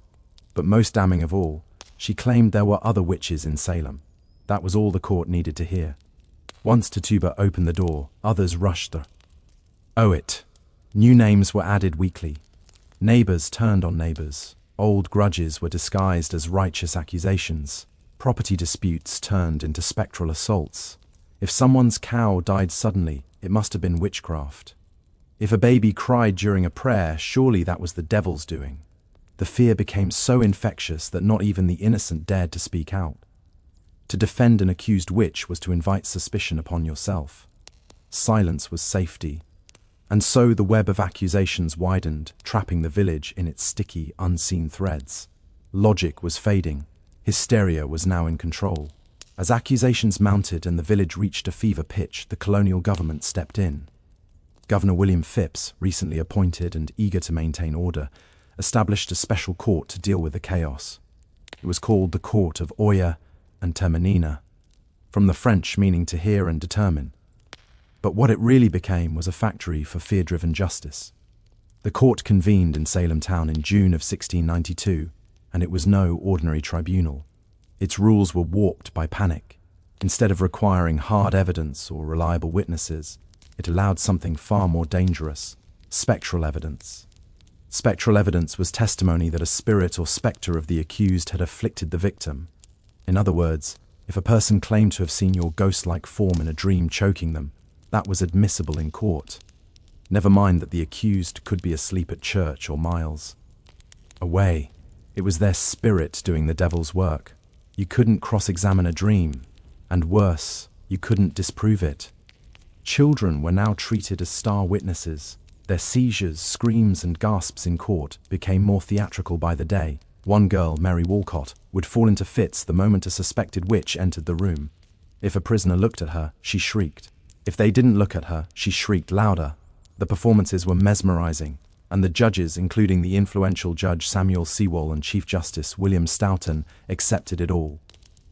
But most damning of all, she claimed there were other witches in Salem. That was all the court needed to hear. Once Tituba opened the door, others rushed her. New names were added weekly. Neighbors turned on neighbors. Old grudges were disguised as righteous accusations. Property disputes turned into spectral assaults. If someone's cow died suddenly, it must have been witchcraft. If a baby cried during a prayer, surely that was the devil's doing. The fear became so infectious that not even the innocent dared to speak out. To defend an accused witch was to invite suspicion upon yourself. Silence was safety. And so the web of accusations widened, trapping the village in its sticky, unseen threads. Logic was fading. Hysteria was now in control. As accusations mounted and the village reached a fever pitch, the colonial government stepped in. Governor William Phipps, recently appointed and eager to maintain order, established a special court to deal with the chaos. It was called the Court of Oya and Terminina, from the French meaning to hear and determine. But what it really became was a factory for fear-driven justice. The court convened in Salem town in June of 1692, and it was no ordinary tribunal. Its rules were warped by panic. Instead of requiring hard evidence or reliable witnesses, it allowed something far more dangerous: spectral evidence. Spectral evidence was testimony that a spirit or spectre of the accused had afflicted the victim. In other words, if a person claimed to have seen your ghost-like form in a dream choking them, that was admissible in court. Never mind that the accused could be asleep at church or miles away. It was their spirit doing the devil's work. You couldn't cross-examine a dream, and worse, you couldn't disprove it. Children were now treated as star witnesses. Their seizures, screams, and gasps in court became more theatrical by the day. One girl, Mary Walcott, would fall into fits the moment a suspected witch entered the room. If a prisoner looked at her, she shrieked. If they didn't look at her, she shrieked louder. The performances were mesmerizing, and the judges, including the influential Judge Samuel Sewall and Chief Justice William Stoughton, accepted it all.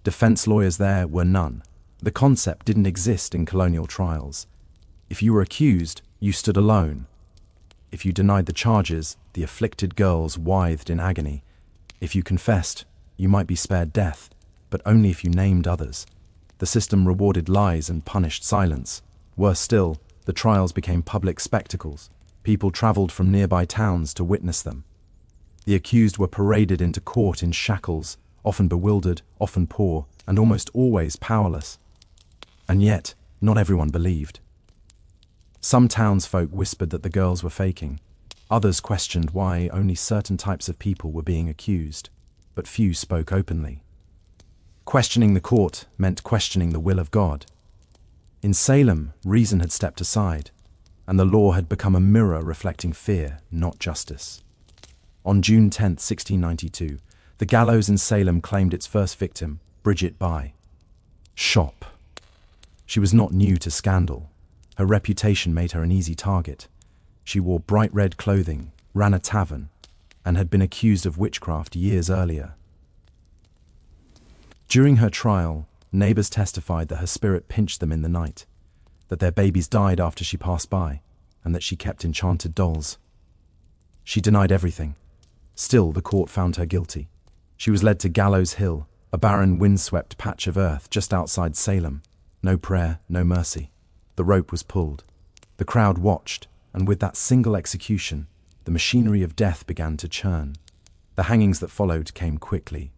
Defense lawyers there were none. The concept didn't exist in colonial trials. If you were accused, you stood alone. If you denied the charges, the afflicted girls writhed in agony. If you confessed, you might be spared death, but only if you named others. The system rewarded lies and punished silence. Worse still, the trials became public spectacles. People traveled from nearby towns to witness them. The accused were paraded into court in shackles, often bewildered, often poor, and almost always powerless. And yet, not everyone believed. Some townsfolk whispered that the girls were faking. Others questioned why only certain types of people were being accused, but few spoke openly. Questioning the court meant questioning the will of God. In Salem, reason had stepped aside, and the law had become a mirror reflecting fear, not justice. On June 10, 1692, the gallows in Salem claimed its first victim, Bridget Bye. Shop. She was not new to scandal. Her reputation made her an easy target. She wore bright red clothing, ran a tavern, and had been accused of witchcraft years earlier. During her trial, neighbors testified that her spirit pinched them in the night, that their babies died after she passed by, and that she kept enchanted dolls. She denied everything. Still, the court found her guilty. She was led to Gallows Hill, a barren, windswept patch of earth just outside Salem. No prayer, no mercy. The rope was pulled. The crowd watched, and with that single execution, the machinery of death began to churn. The hangings that followed came quickly.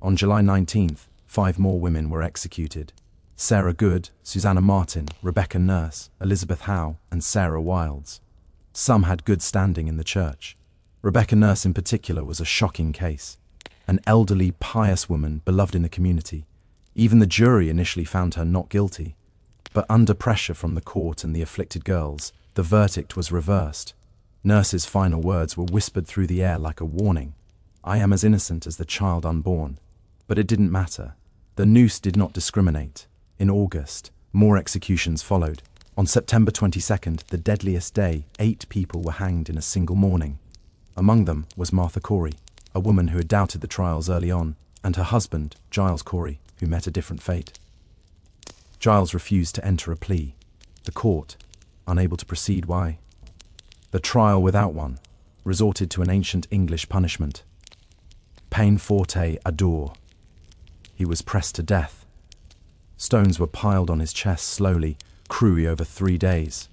On July 19th, 5 more women were executed. Sarah Good, Susanna Martin, Rebecca Nurse, Elizabeth Howe, and Sarah Wilds. Some had good standing in the church. Rebecca Nurse in particular was a shocking case. An elderly, pious woman beloved in the community. Even the jury initially found her not guilty. But under pressure from the court and the afflicted girls, the verdict was reversed. Nurse's final words were whispered through the air like a warning. "I am as innocent as the child unborn." But it didn't matter. The noose did not discriminate. In August, more executions followed. On September 22nd, the deadliest day, 8 people were hanged in a single morning. Among them was Martha Corey, a woman who had doubted the trials early on, and her husband, Giles Corey, who met a different fate. Giles refused to enter a plea. The court, unable to proceed, why? The trial without one resorted to an ancient English punishment. Peine forte adore. He was pressed to death. Stones were piled on his chest slowly, cruelly over 3 days.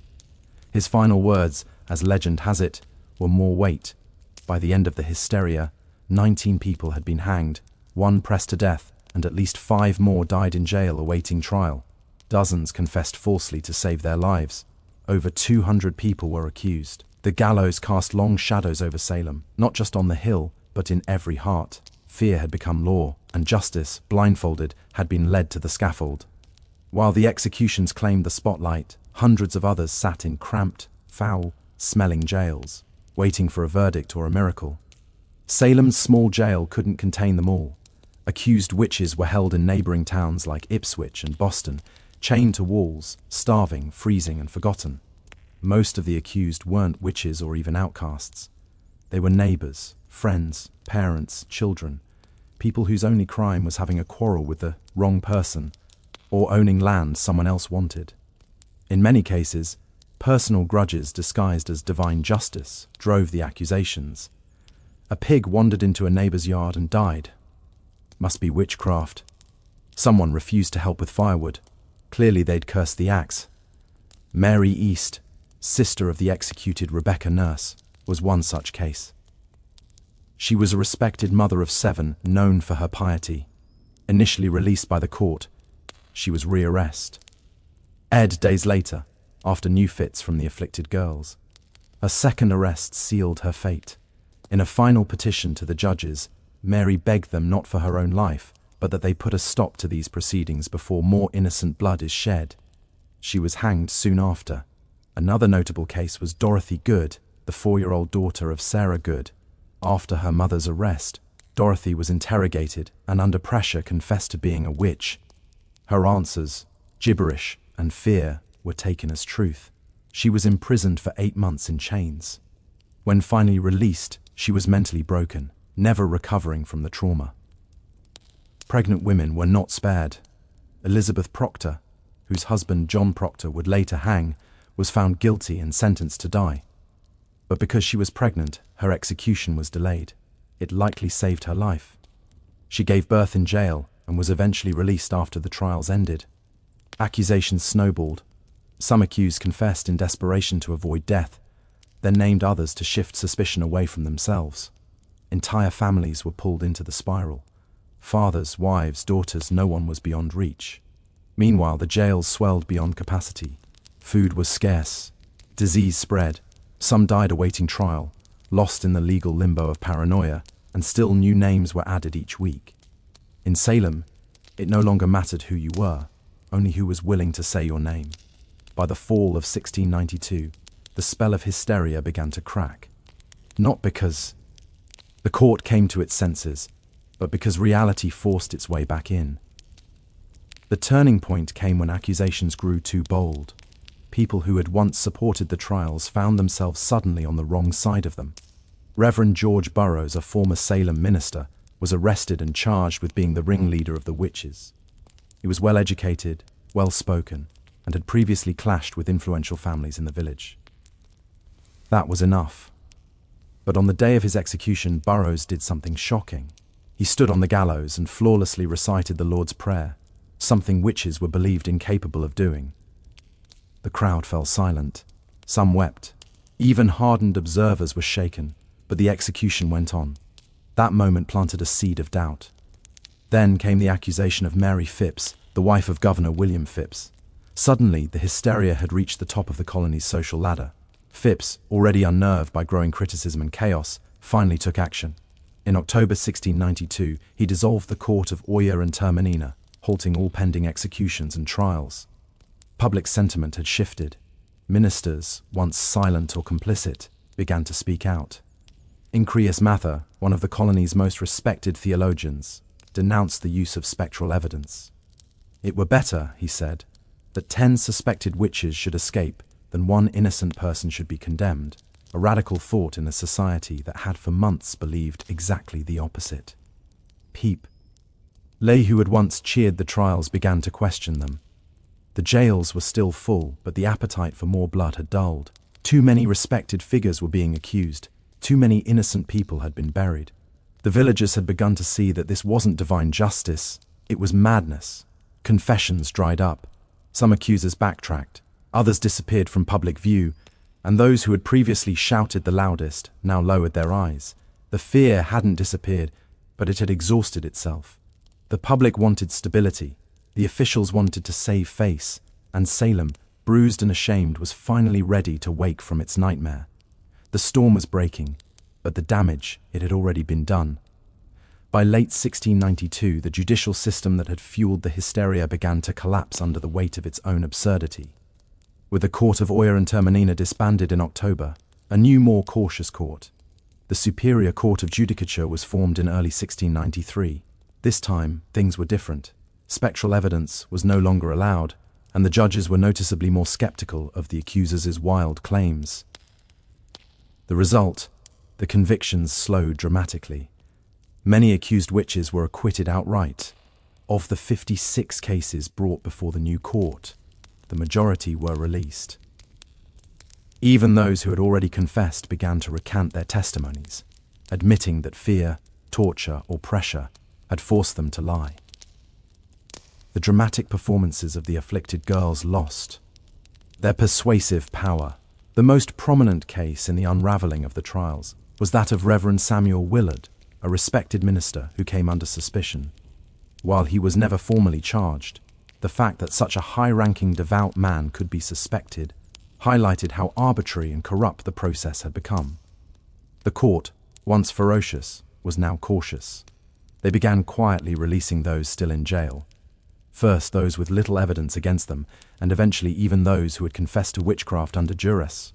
His final words, as legend has it, were more weight. By the end of the hysteria, 19 people had been hanged, 1 pressed to death, and at least 5 more died in jail awaiting trial. Dozens confessed falsely to save their lives. Over 200 people were accused. The gallows cast long shadows over Salem, not just on the hill, but in every heart. Fear had become law, and justice, blindfolded, had been led to the scaffold. While the executions claimed the spotlight, hundreds of others sat in cramped, foul-smelling jails, waiting for a verdict or a miracle. Salem's small jail couldn't contain them all. Accused witches were held in neighboring towns like Ipswich and Boston, chained to walls, starving, freezing, and forgotten. Most of the accused weren't witches or even outcasts. They were neighbors, friends, parents, children, people whose only crime was having a quarrel with the wrong person or owning land someone else wanted. In many cases, personal grudges disguised as divine justice drove the accusations. A pig wandered into a neighbor's yard and died. Must be witchcraft. Someone refused to help with firewood. Clearly they'd cursed the axe. Mary East, sister of the executed Rebecca Nurse, was one such case. She was a respected mother of 7, known for her piety. Initially released by the court, she was rearrested. Days later, after new fits from the afflicted girls. A second arrest sealed her fate. In a final petition to the judges, Mary begged them not for her own life, but that they put a stop to these proceedings before more innocent blood is shed. She was hanged soon after. Another notable case was Dorothy Good, the 4-year-old daughter of Sarah Good. After her mother's arrest, Dorothy was interrogated and under pressure confessed to being a witch. Her answers, gibberish and fear, were taken as truth. She was imprisoned for 8 months in chains. When finally released, she was mentally broken, never recovering from the trauma. Pregnant women were not spared. Elizabeth Proctor, whose husband John Proctor would later hang, was found guilty and sentenced to die. But because she was pregnant, her execution was delayed. It likely saved her life. She gave birth in jail and was eventually released after the trials ended. Accusations snowballed. Some accused confessed in desperation to avoid death, then named others to shift suspicion away from themselves. Entire families were pulled into the spiral. Fathers, wives, daughters, no one was beyond reach. Meanwhile, the jails swelled beyond capacity. Food was scarce. Disease spread. Some died awaiting trial, lost in the legal limbo of paranoia, and still new names were added each week. In Salem, it no longer mattered who you were, only who was willing to say your name. By the fall of 1692, the spell of hysteria began to crack. Not because the court came to its senses, but because reality forced its way back in. The turning point came when accusations grew too bold. People who had once supported the trials found themselves suddenly on the wrong side of them. Reverend George Burroughs, a former Salem minister, was arrested and charged with being the ringleader of the witches. He was well-educated, well-spoken, and had previously clashed with influential families in the village. That was enough. But on the day of his execution, Burroughs did something shocking. He stood on the gallows and flawlessly recited the Lord's Prayer, something witches were believed incapable of doing. The crowd fell silent. Some wept. Even hardened observers were shaken, but the execution went on. That moment planted a seed of doubt. Then came the accusation of Mary Phipps, the wife of Governor William Phipps. Suddenly, the hysteria had reached the top of the colony's social ladder. Phipps, already unnerved by growing criticism and chaos, finally took action. In October 1692, he dissolved the court of Oyer and Terminina, halting all pending executions and trials. Public sentiment had shifted. Ministers, once silent or complicit, began to speak out. Increus Mather, one of the colony's most respected theologians, denounced the use of spectral evidence. It were better, he said, that 10 suspected witches should escape than one innocent person should be condemned, a radical thought in a society that had for months believed exactly the opposite. Peep. Lay who had once cheered the trials began to question them. The jails were still full, but the appetite for more blood had dulled. Too many respected figures were being accused. Too many innocent people had been buried. The villagers had begun to see that this wasn't divine justice, it was madness. Confessions dried up. Some accusers backtracked. Others disappeared from public view, and those who had previously shouted the loudest now lowered their eyes. The fear hadn't disappeared, but it had exhausted itself. The public wanted stability. The officials wanted to save face, and Salem, bruised and ashamed, was finally ready to wake from its nightmare. The storm was breaking, but the damage, it had already been done. By late 1692, the judicial system that had fueled the hysteria began to collapse under the weight of its own absurdity. With the court of Oyer and Terminina disbanded in October, a new, more cautious court, the Superior Court of Judicature, was formed in early 1693. This time, things were different. Spectral evidence was no longer allowed, and the judges were noticeably more skeptical of the accusers' wild claims. The result, the convictions slowed dramatically. Many accused witches were acquitted outright. Of the 56 cases brought before the new court, the majority were released. Even those who had already confessed began to recant their testimonies, admitting that fear, torture, or pressure had forced them to lie. The dramatic performances of the afflicted girls lost their persuasive power. The most prominent case in the unraveling of the trials was that of Reverend Samuel Willard, a respected minister who came under suspicion. While he was never formally charged, the fact that such a high-ranking devout man could be suspected highlighted how arbitrary and corrupt the process had become. The court, once ferocious, was now cautious. They began quietly releasing those still in jail. First those with little evidence against them, and eventually even those who had confessed to witchcraft under duress.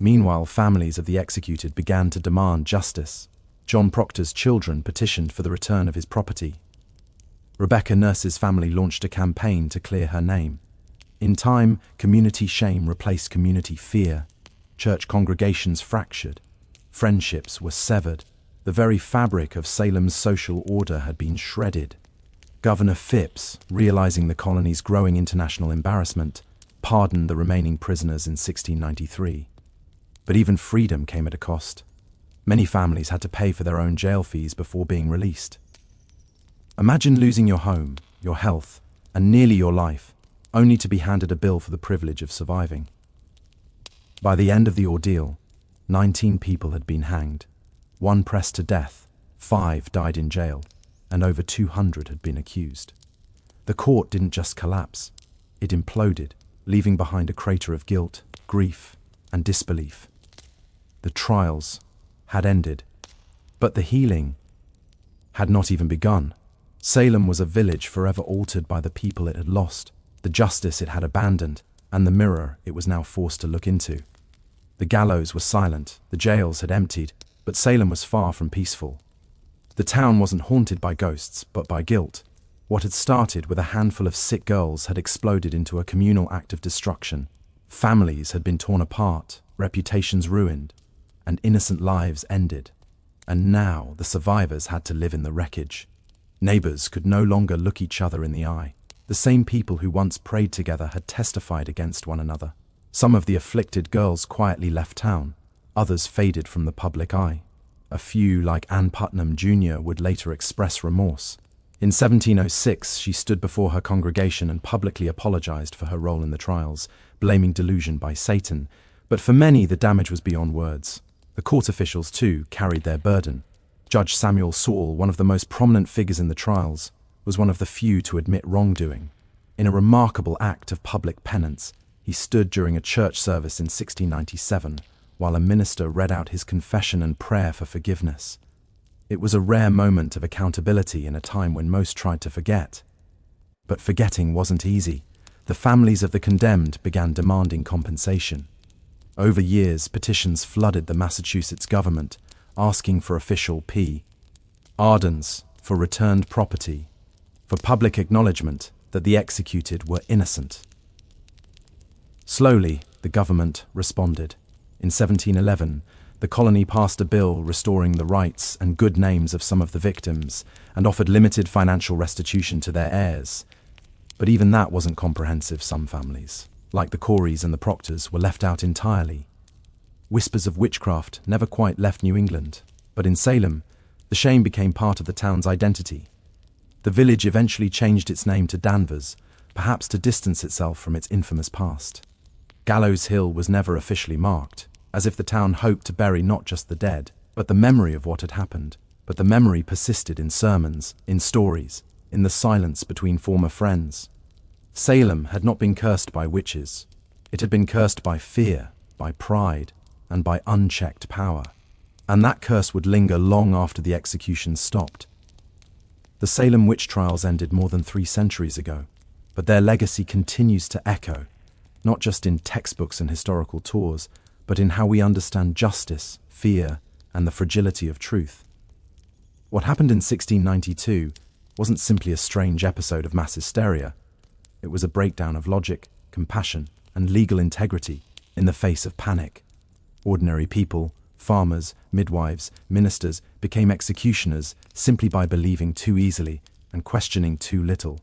Meanwhile, families of the executed began to demand justice. John Proctor's children petitioned for the return of his property. Rebecca Nurse's family launched a campaign to clear her name. In time, community shame replaced community fear. Church congregations fractured. Friendships were severed. The very fabric of Salem's social order had been shredded. Governor Phipps, realizing the colony's growing international embarrassment, pardoned the remaining prisoners in 1693. But even freedom came at a cost. Many families had to pay for their own jail fees before being released. Imagine losing your home, your health, and nearly your life, only to be handed a bill for the privilege of surviving. By the end of the ordeal, 19 people had been hanged, 1 pressed to death, 5 died in jail, and over 200 had been accused. The court didn't just collapse, it imploded, leaving behind a crater of guilt, grief, and disbelief. The trials had ended, but the healing had not even begun. Salem was a village forever altered by the people it had lost, the justice it had abandoned, and the mirror it was now forced to look into. The gallows were silent, the jails had emptied, but Salem was far from peaceful. The town wasn't haunted by ghosts, but by guilt. What had started with a handful of sick girls had exploded into a communal act of destruction. Families had been torn apart, reputations ruined, and innocent lives ended. And now the survivors had to live in the wreckage. Neighbors could no longer look each other in the eye. The same people who once prayed together had testified against one another. Some of the afflicted girls quietly left town, others faded from the public eye. A few, like Ann Putnam Jr., would later express remorse. In 1706, she stood before her congregation and publicly apologized for her role in the trials, blaming delusion by Satan. But for many, the damage was beyond words. The court officials, too, carried their burden. Judge Samuel Saul, one of the most prominent figures in the trials, was one of the few to admit wrongdoing. In a remarkable act of public penance, he stood during a church service in 1697, while a minister read out his confession and prayer for forgiveness. It was a rare moment of accountability in a time when most tried to forget. But forgetting wasn't easy. The families of the condemned began demanding compensation. Over years, petitions flooded the Massachusetts government, asking for official pardons, for returned property, for public acknowledgement that the executed were innocent. Slowly, the government responded. In 1711, the colony passed a bill restoring the rights and good names of some of the victims and offered limited financial restitution to their heirs. But even that wasn't comprehensive. Some families, like the Coreys and the Proctors, were left out entirely. Whispers of witchcraft never quite left New England, but in Salem, the shame became part of the town's identity. The village eventually changed its name to Danvers, perhaps to distance itself from its infamous past. Gallows Hill was never officially marked, as if the town hoped to bury not just the dead, but the memory of what had happened. But the memory persisted in sermons, in stories, in the silence between former friends. Salem had not been cursed by witches. It had been cursed by fear, by pride, and by unchecked power. And that curse would linger long after the executions stopped. The Salem witch trials ended more than 3 centuries ago, but their legacy continues to echo, not just in textbooks and historical tours, but in how we understand justice, fear, and the fragility of truth. What happened in 1692 wasn't simply a strange episode of mass hysteria. It was a breakdown of logic, compassion, and legal integrity in the face of panic. Ordinary people, farmers, midwives, ministers, became executioners simply by believing too easily and questioning too little.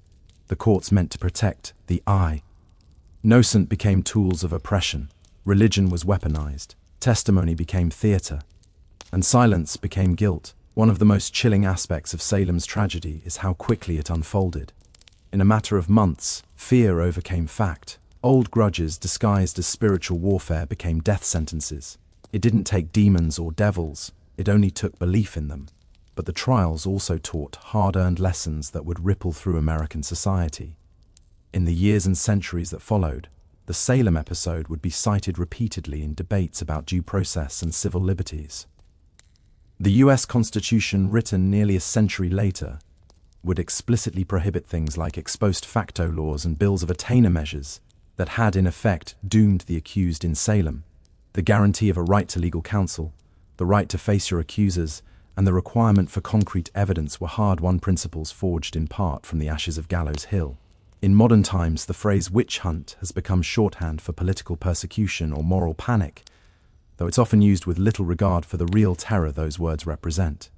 The courts meant to protect the I. Innocent became tools of oppression. Religion was weaponized. Testimony became theater. And silence became guilt. One of the most chilling aspects of Salem's tragedy is how quickly it unfolded. In a matter of months, fear overcame fact. Old grudges disguised as spiritual warfare became death sentences. It didn't take demons or devils, it only took belief in them. But the trials also taught hard-earned lessons that would ripple through American society. In the years and centuries that followed, the Salem episode would be cited repeatedly in debates about due process and civil liberties. The US Constitution, written nearly a century later, would explicitly prohibit things like ex post facto laws and bills of attainder measures that had in effect doomed the accused in Salem. The guarantee of a right to legal counsel, the right to face your accusers, and the requirement for concrete evidence were hard-won principles forged in part from the ashes of Gallows Hill. In modern times, the phrase witch hunt has become shorthand for political persecution or moral panic, though it's often used with little regard for the real terror those words represent.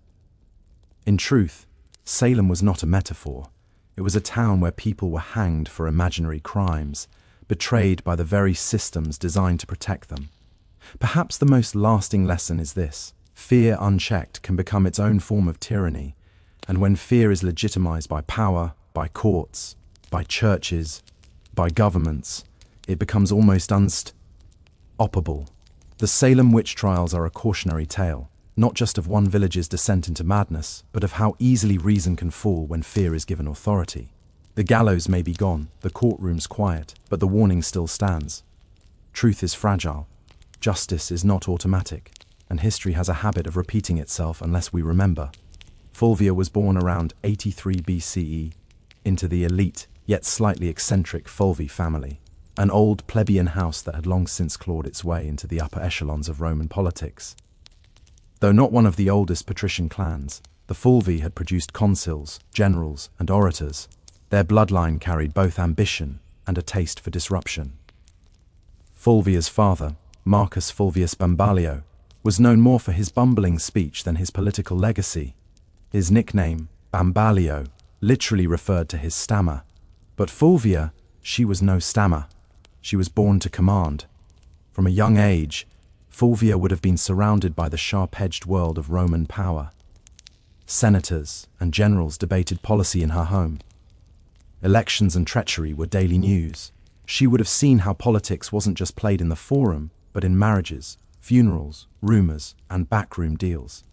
In truth, Salem was not a metaphor. It was a town where people were hanged for imaginary crimes, betrayed by the very systems designed to protect them. Perhaps the most lasting lesson is this: fear unchecked can become its own form of tyranny, and when fear is legitimized by power, by courts, by churches, by governments, it becomes almost unstoppable. The Salem witch trials are a cautionary tale, not just of one village's descent into madness, but of how easily reason can fall when fear is given authority. The gallows may be gone, the courtrooms quiet, but the warning still stands. Truth is fragile, justice is not automatic, and history has a habit of repeating itself unless we remember. Fulvia was born around 83 BCE into the elite, yet slightly eccentric Fulvi family, an old plebeian house that had long since clawed its way into the upper echelons of Roman politics. Though not one of the oldest patrician clans, the Fulvi had produced consuls, generals, and orators. Their bloodline carried both ambition and a taste for disruption. Fulvia's father, Marcus Fulvius Bambalio, was known more for his bumbling speech than his political legacy. His nickname, Bambalio, literally referred to his stammer. But Fulvia, she was no stammer. She was born to command. From a young age, Fulvia would have been surrounded by the sharp-edged world of Roman power. Senators and generals debated policy in her home. Elections and treachery were daily news. She would have seen how politics wasn't just played in the forum, but in marriages, funerals, rumors, and backroom deals.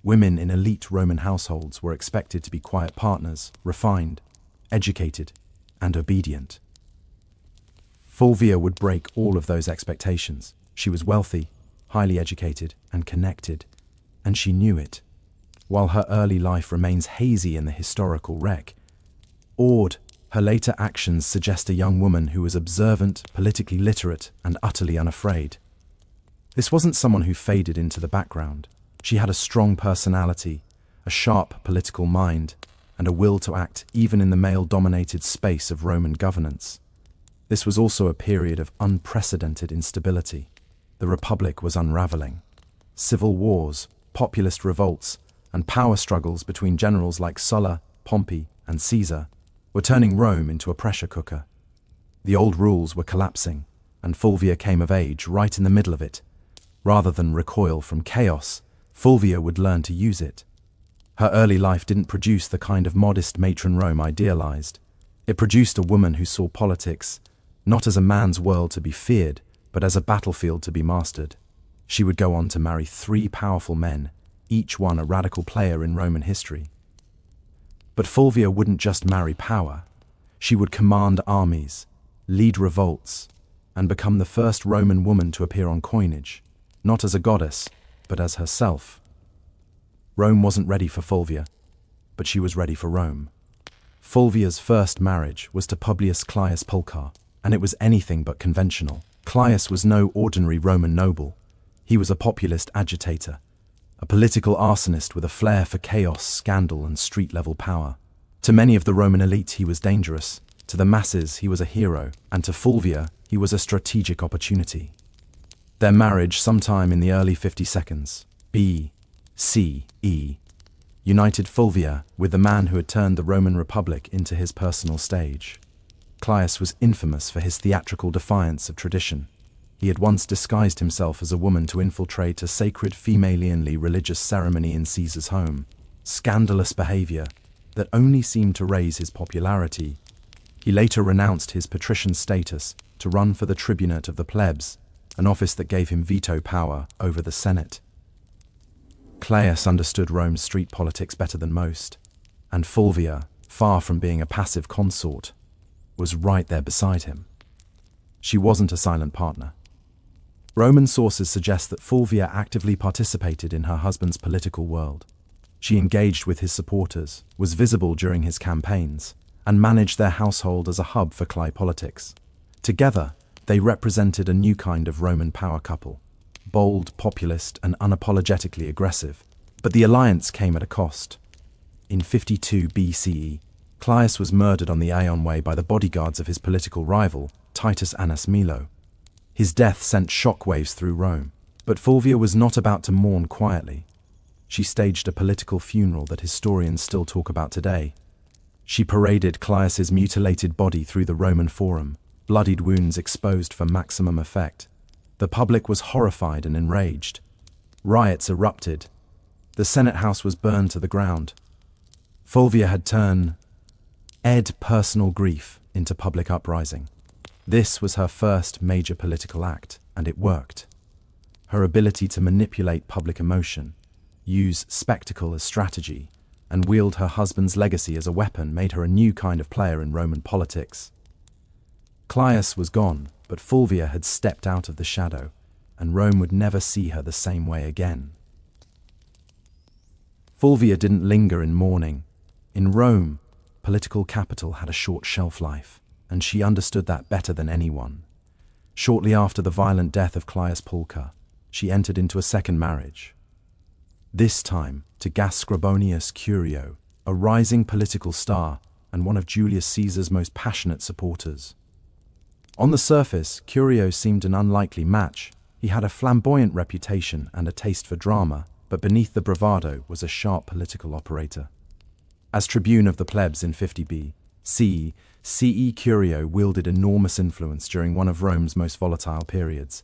Women in elite Roman households were expected to be quiet partners, refined, educated, and obedient. Fulvia would break all of those expectations. She was wealthy, highly educated, and connected, and she knew it. While her early life remains hazy in the historical wreck, her later actions suggest a young woman who was observant, politically literate, and utterly unafraid. This wasn't someone who faded into the background. She had a strong personality, a sharp political mind, and a will to act even in the male-dominated space of Roman governance. This was also a period of unprecedented instability. The Republic was unraveling. Civil wars, populist revolts, and power struggles between generals like Sulla, Pompey, and Caesar were turning Rome into a pressure cooker. The old rules were collapsing, and Fulvia came of age right in the middle of it. Rather than recoil from chaos, Fulvia would learn to use it. Her early life didn't produce the kind of modest matron Rome idealized. It produced a woman who saw politics not as a man's world to be feared, but as a battlefield to be mastered. She would go on to marry 3 powerful men, each one a radical player in Roman history. But Fulvia wouldn't just marry power. She would command armies, lead revolts, and become the first Roman woman to appear on coinage, not as a goddess, but as herself. Rome wasn't ready for Fulvia, but she was ready for Rome. Fulvia's first marriage was to Publius Caius Pulchar, and it was anything but conventional. Caius was no ordinary Roman noble. He was a populist agitator, a political arsonist with a flair for chaos, scandal, and street-level power. To many of the Roman elite, he was dangerous. To the masses, he was a hero, and to Fulvia, he was a strategic opportunity. Their marriage, sometime in the early 52nd BCE, united Fulvia with the man who had turned the Roman Republic into his personal stage. Caius was infamous for his theatrical defiance of tradition. He had once disguised himself as a woman to infiltrate a sacred female-only religious ceremony in Caesar's home. Scandalous behavior that only seemed to raise his popularity. He later renounced his patrician status to run for the tribunate of the plebs, an office that gave him veto power over the Senate. Caius understood Rome's street politics better than most, and Fulvia, far from being a passive consort, was right there beside him. She wasn't a silent partner. Roman sources suggest that Fulvia actively participated in her husband's political world. She engaged with his supporters, was visible during his campaigns, and managed their household as a hub for Clay politics. Together, they represented a new kind of Roman power couple, bold, populist, and unapologetically aggressive. But the alliance came at a cost. In 52 BCE, Caius was murdered on the Aeon Way by the bodyguards of his political rival, Titus Annas Milo. His death sent shockwaves through Rome, but Fulvia was not about to mourn quietly. She staged a political funeral that historians still talk about today. She paraded Caius's mutilated body through the Roman Forum, bloodied wounds exposed for maximum effect. The public was horrified and enraged. Riots erupted. The Senate House was burned to the ground. Fulvia had turned personal grief into public uprising. This was her first major political act, and it worked. Her ability to manipulate public emotion, use spectacle as strategy, and wield her husband's legacy as a weapon made her a new kind of player in Roman politics. Caius was gone, but Fulvia had stepped out of the shadow, and Rome would never see her the same way again. Fulvia didn't linger in mourning. In Rome, political capital had a short shelf life, and she understood that better than anyone. Shortly after the violent death of Caius Pulcher, she entered into a second marriage. This time to Scribonius Curio, a rising political star and one of Julius Caesar's most passionate supporters. On the surface, Curio seemed an unlikely match. He had a flamboyant reputation and a taste for drama, but beneath the bravado was a sharp political operator. As tribune of the plebs in 50 CE, Curio wielded enormous influence during one of Rome's most volatile periods.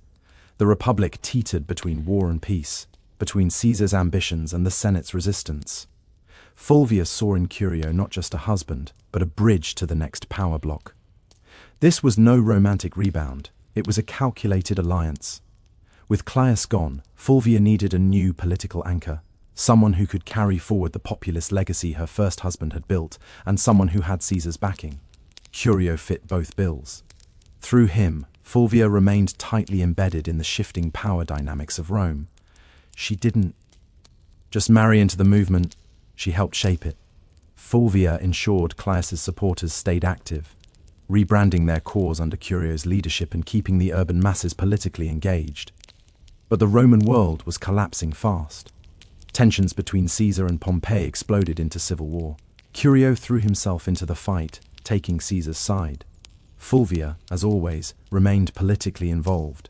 The Republic teetered between war and peace, between Caesar's ambitions and the Senate's resistance. Fulvia saw in Curio not just a husband, but a bridge to the next power block. This was no romantic rebound, it was a calculated alliance. With Caius gone, Fulvia needed a new political anchor, someone who could carry forward the populist legacy her first husband had built, and someone who had Caesar's backing. Curio fit both bills. Through him, Fulvia remained tightly embedded in the shifting power dynamics of Rome. She didn't just marry into the movement, she helped shape it. Fulvia ensured Caius's supporters stayed active, rebranding their cause under Curio's leadership and keeping the urban masses politically engaged. But the Roman world was collapsing fast. Tensions between Caesar and Pompey exploded into civil war. Curio threw himself into the fight, taking Caesar's side. Fulvia, as always, remained politically involved.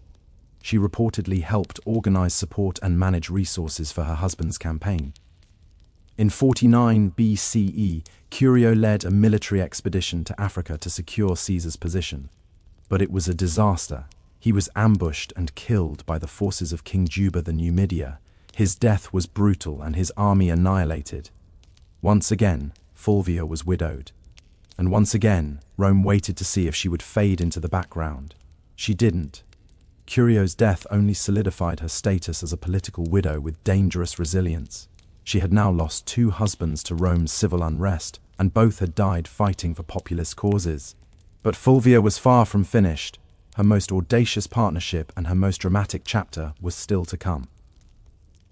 She reportedly helped organize support and manage resources for her husband's campaign. In 49 BCE, Curio led a military expedition to Africa to secure Caesar's position. But it was a disaster. He was ambushed and killed by the forces of King Juba the Numidia. His death was brutal and his army annihilated. Once again, Fulvia was widowed. And once again, Rome waited to see if she would fade into the background. She didn't. Curio's death only solidified her status as a political widow with dangerous resilience. She had now lost 2 husbands to Rome's civil unrest, and both had died fighting for populist causes. But Fulvia was far from finished. Her most audacious partnership and her most dramatic chapter was still to come.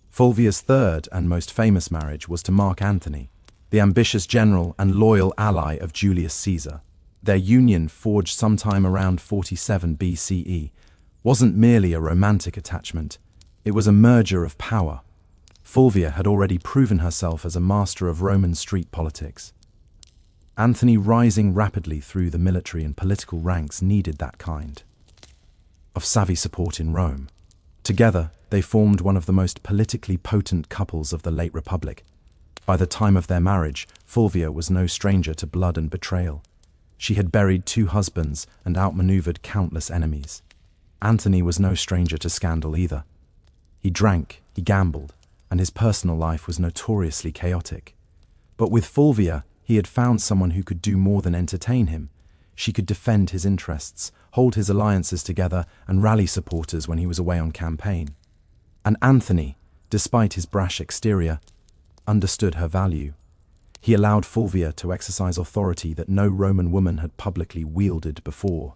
Fulvia's third and most famous marriage was to Mark Antony, the ambitious general and loyal ally of Julius Caesar. Their union, forged sometime around 47 BCE, wasn't merely a romantic attachment, it was a merger of power. Fulvia had already proven herself as a master of Roman street politics. Antony, rising rapidly through the military and political ranks, needed that kind of savvy support in Rome. Together, they formed one of the most politically potent couples of the late Republic. By the time of their marriage, Fulvia was no stranger to blood and betrayal. She had buried 2 husbands and outmaneuvered countless enemies. Antony was no stranger to scandal either. He drank, he gambled, and his personal life was notoriously chaotic. But with Fulvia, he had found someone who could do more than entertain him. She could defend his interests, hold his alliances together, and rally supporters when he was away on campaign. And Antony, despite his brash exterior, understood her value. He allowed Fulvia to exercise authority that no Roman woman had publicly wielded before.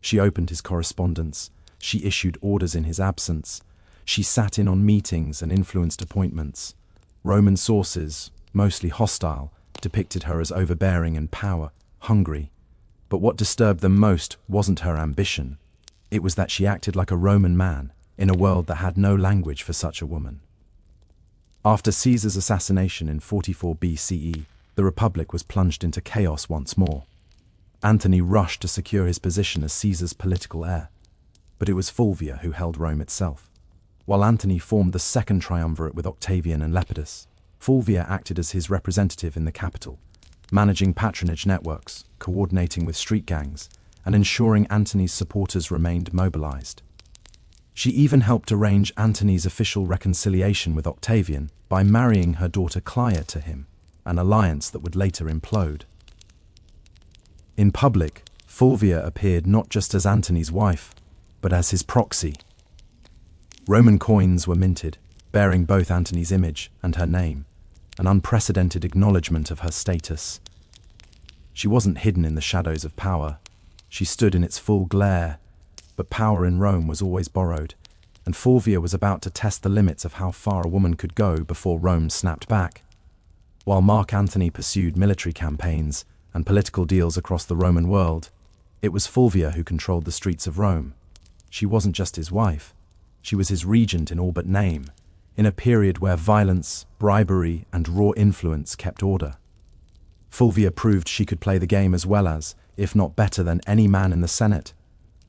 She opened his correspondence. She issued orders in his absence. She sat in on meetings and influenced appointments. Roman sources, mostly hostile, depicted her as overbearing and power-hungry. But what disturbed them most wasn't her ambition. It was that she acted like a Roman man in a world that had no language for such a woman. After Caesar's assassination in 44 BCE, the Republic was plunged into chaos once more. Antony rushed to secure his position as Caesar's political heir. But it was Fulvia who held Rome itself. While Antony formed the second triumvirate with Octavian and Lepidus, Fulvia acted as his representative in the capital, managing patronage networks, coordinating with street gangs, and ensuring Antony's supporters remained mobilized. She even helped arrange Antony's official reconciliation with Octavian by marrying her daughter Clio to him, an alliance that would later implode. In public, Fulvia appeared not just as Antony's wife, but as his proxy. Roman coins were minted, bearing both Antony's image and her name, an unprecedented acknowledgement of her status. She wasn't hidden in the shadows of power. She stood in its full glare, but power in Rome was always borrowed, and Fulvia was about to test the limits of how far a woman could go before Rome snapped back. While Mark Antony pursued military campaigns and political deals across the Roman world, it was Fulvia who controlled the streets of Rome. She wasn't just his wife, she was his regent in all but name, in a period where violence, bribery, and raw influence kept order. Fulvia proved she could play the game as well as, if not better than any man in the Senate.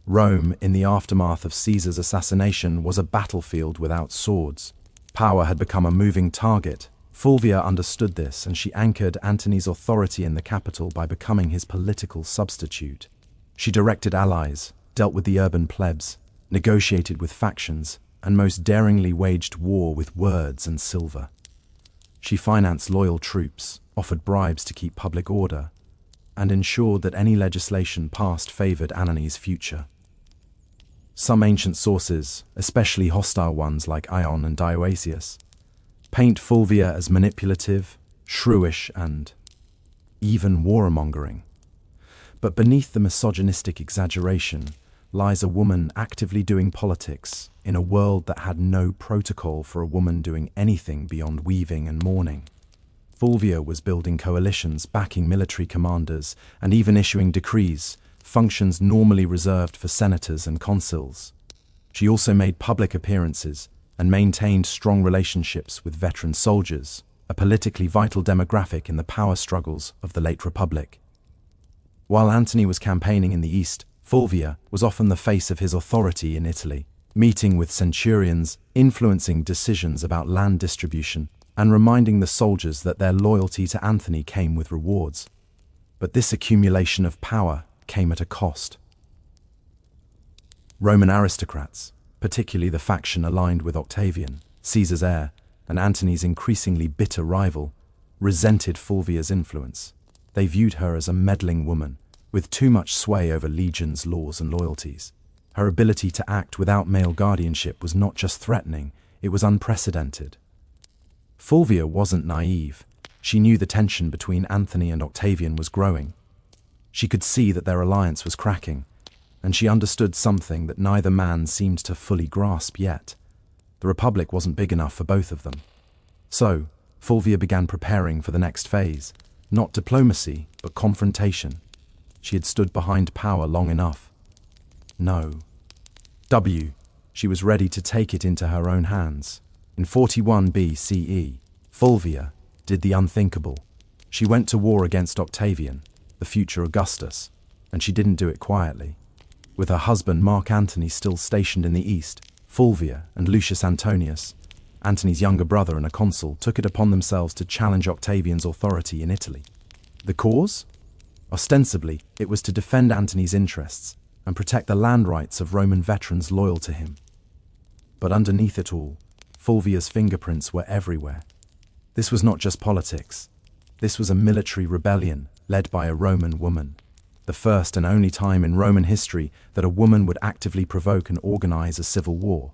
Rome, in the aftermath of Caesar's assassination, was a battlefield without swords. Power had become a moving target. Fulvia understood this, and she anchored Antony's authority in the capital by becoming his political substitute. She directed allies, dealt with the urban plebs, negotiated with factions, and most daringly waged war with words and silver. She financed loyal troops, offered bribes to keep public order, and ensured that any legislation passed favored Antony's future. Some ancient sources, especially hostile ones like Ion and Dionysius, paint Fulvia as manipulative, shrewish, and even warmongering. But beneath the misogynistic exaggeration lies a woman actively doing politics in a world that had no protocol for a woman doing anything beyond weaving and mourning. Fulvia was building coalitions, backing military commanders, and even issuing decrees, functions normally reserved for senators and consuls. She also made public appearances and maintained strong relationships with veteran soldiers, a politically vital demographic in the power struggles of the late Republic. While Antony was campaigning in the East, Fulvia was often the face of his authority in Italy, meeting with centurions, influencing decisions about land distribution, and reminding the soldiers that their loyalty to Antony came with rewards. But this accumulation of power came at a cost. Roman aristocrats, particularly the faction aligned with Octavian, Caesar's heir, and Antony's increasingly bitter rival, resented Fulvia's influence. They viewed her as a meddling woman, with too much sway over legions, laws, and loyalties. Her ability to act without male guardianship was not just threatening, it was unprecedented. Fulvia wasn't naive. She knew the tension between Antony and Octavian was growing. She could see that their alliance was cracking, and she understood something that neither man seemed to fully grasp yet. The Republic wasn't big enough for both of them. So, Fulvia began preparing for the next phase, not diplomacy, but confrontation. She had stood behind power long enough. She was ready to take it into her own hands. In 41 BCE, Fulvia did the unthinkable. She went to war against Octavian, the future Augustus, and she didn't do it quietly. With her husband Mark Antony still stationed in the east, Fulvia and Lucius Antonius, Antony's younger brother and a consul, took it upon themselves to challenge Octavian's authority in Italy. The cause? Ostensibly, it was to defend Antony's interests and protect the land rights of Roman veterans loyal to him. But underneath it all, Fulvia's fingerprints were everywhere. This was not just politics. This was a military rebellion led by a Roman woman. The first and only time in Roman history that a woman would actively provoke and organize a civil war.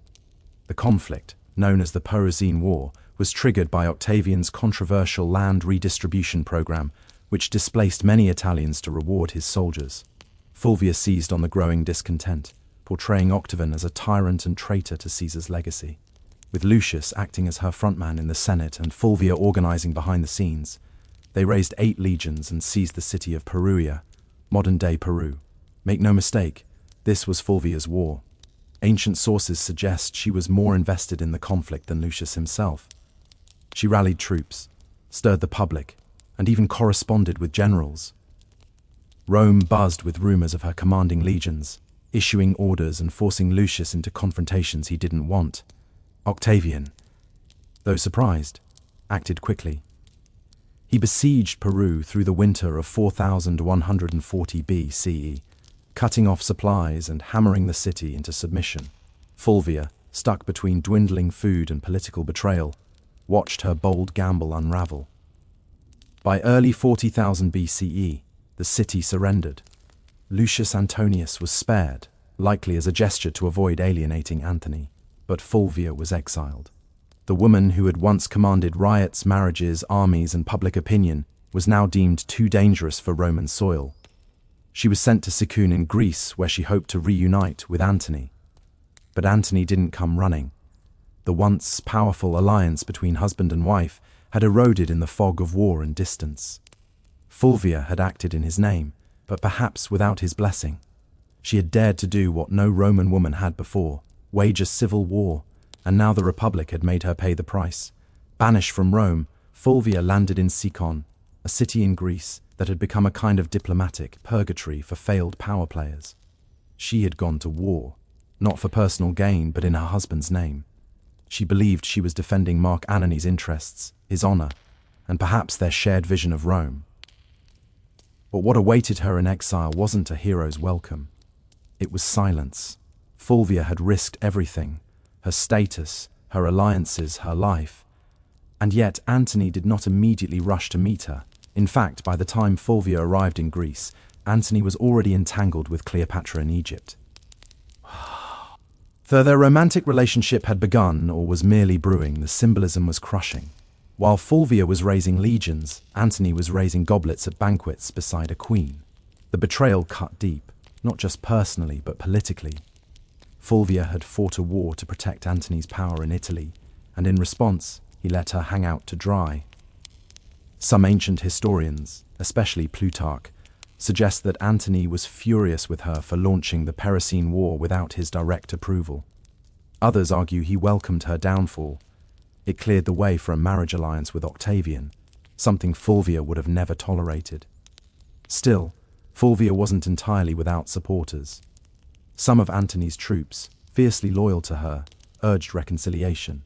The conflict, known as the Perusine War, was triggered by Octavian's controversial land redistribution program, which displaced many Italians to reward his soldiers. Fulvia seized on the growing discontent, portraying Octavian as a tyrant and traitor to Caesar's legacy. With Lucius acting as her frontman in the Senate and Fulvia organizing behind the scenes, they raised 8 legions and seized the city of Perugia, modern-day Peru. Make no mistake, this was Fulvia's war. Ancient sources suggest she was more invested in the conflict than Lucius himself. She rallied troops, stirred the public, and even corresponded with generals. Rome buzzed with rumors of her commanding legions, issuing orders and forcing Lucius into confrontations he didn't want. Octavian, though surprised, acted quickly. He besieged Peru through the winter of 4140 BCE, cutting off supplies and hammering the city into submission. Fulvia, stuck between dwindling food and political betrayal, watched her bold gamble unravel. By early 40,000 BCE, the city surrendered. Lucius Antonius was spared, likely as a gesture to avoid alienating Antony, but Fulvia was exiled. The woman who had once commanded riots, marriages, armies, and public opinion was now deemed too dangerous for Roman soil. She was sent to Sicyon in Greece, where she hoped to reunite with Antony. But Antony didn't come running. The once powerful alliance between husband and wife had eroded in the fog of war and distance. Fulvia had acted in his name, but perhaps without his blessing. She had dared to do what no Roman woman had before, wage a civil war, and now the Republic had made her pay the price. Banished from Rome, Fulvia landed in Sicyon, a city in Greece that had become a kind of diplomatic purgatory for failed power players. She had gone to war, not for personal gain, but in her husband's name. She believed she was defending Mark Antony's interests, his honor, and perhaps their shared vision of Rome. But what awaited her in exile wasn't a hero's welcome. It was silence. Fulvia had risked everything, her status, her alliances, her life. And yet Antony did not immediately rush to meet her. In fact, by the time Fulvia arrived in Greece, Antony was already entangled with Cleopatra in Egypt. Though their romantic relationship had begun or was merely brewing, the symbolism was crushing. While Fulvia was raising legions, Antony was raising goblets at banquets beside a queen. The betrayal cut deep, not just personally but politically. Fulvia had fought a war to protect Antony's power in Italy, and in response, he let her hang out to dry. Some ancient historians, especially Plutarch, suggest that Antony was furious with her for launching the Parisine War without his direct approval. Others argue he welcomed her downfall. It cleared the way for a marriage alliance with Octavian, something Fulvia would have never tolerated. Still, Fulvia wasn't entirely without supporters. Some of Antony's troops, fiercely loyal to her, urged reconciliation.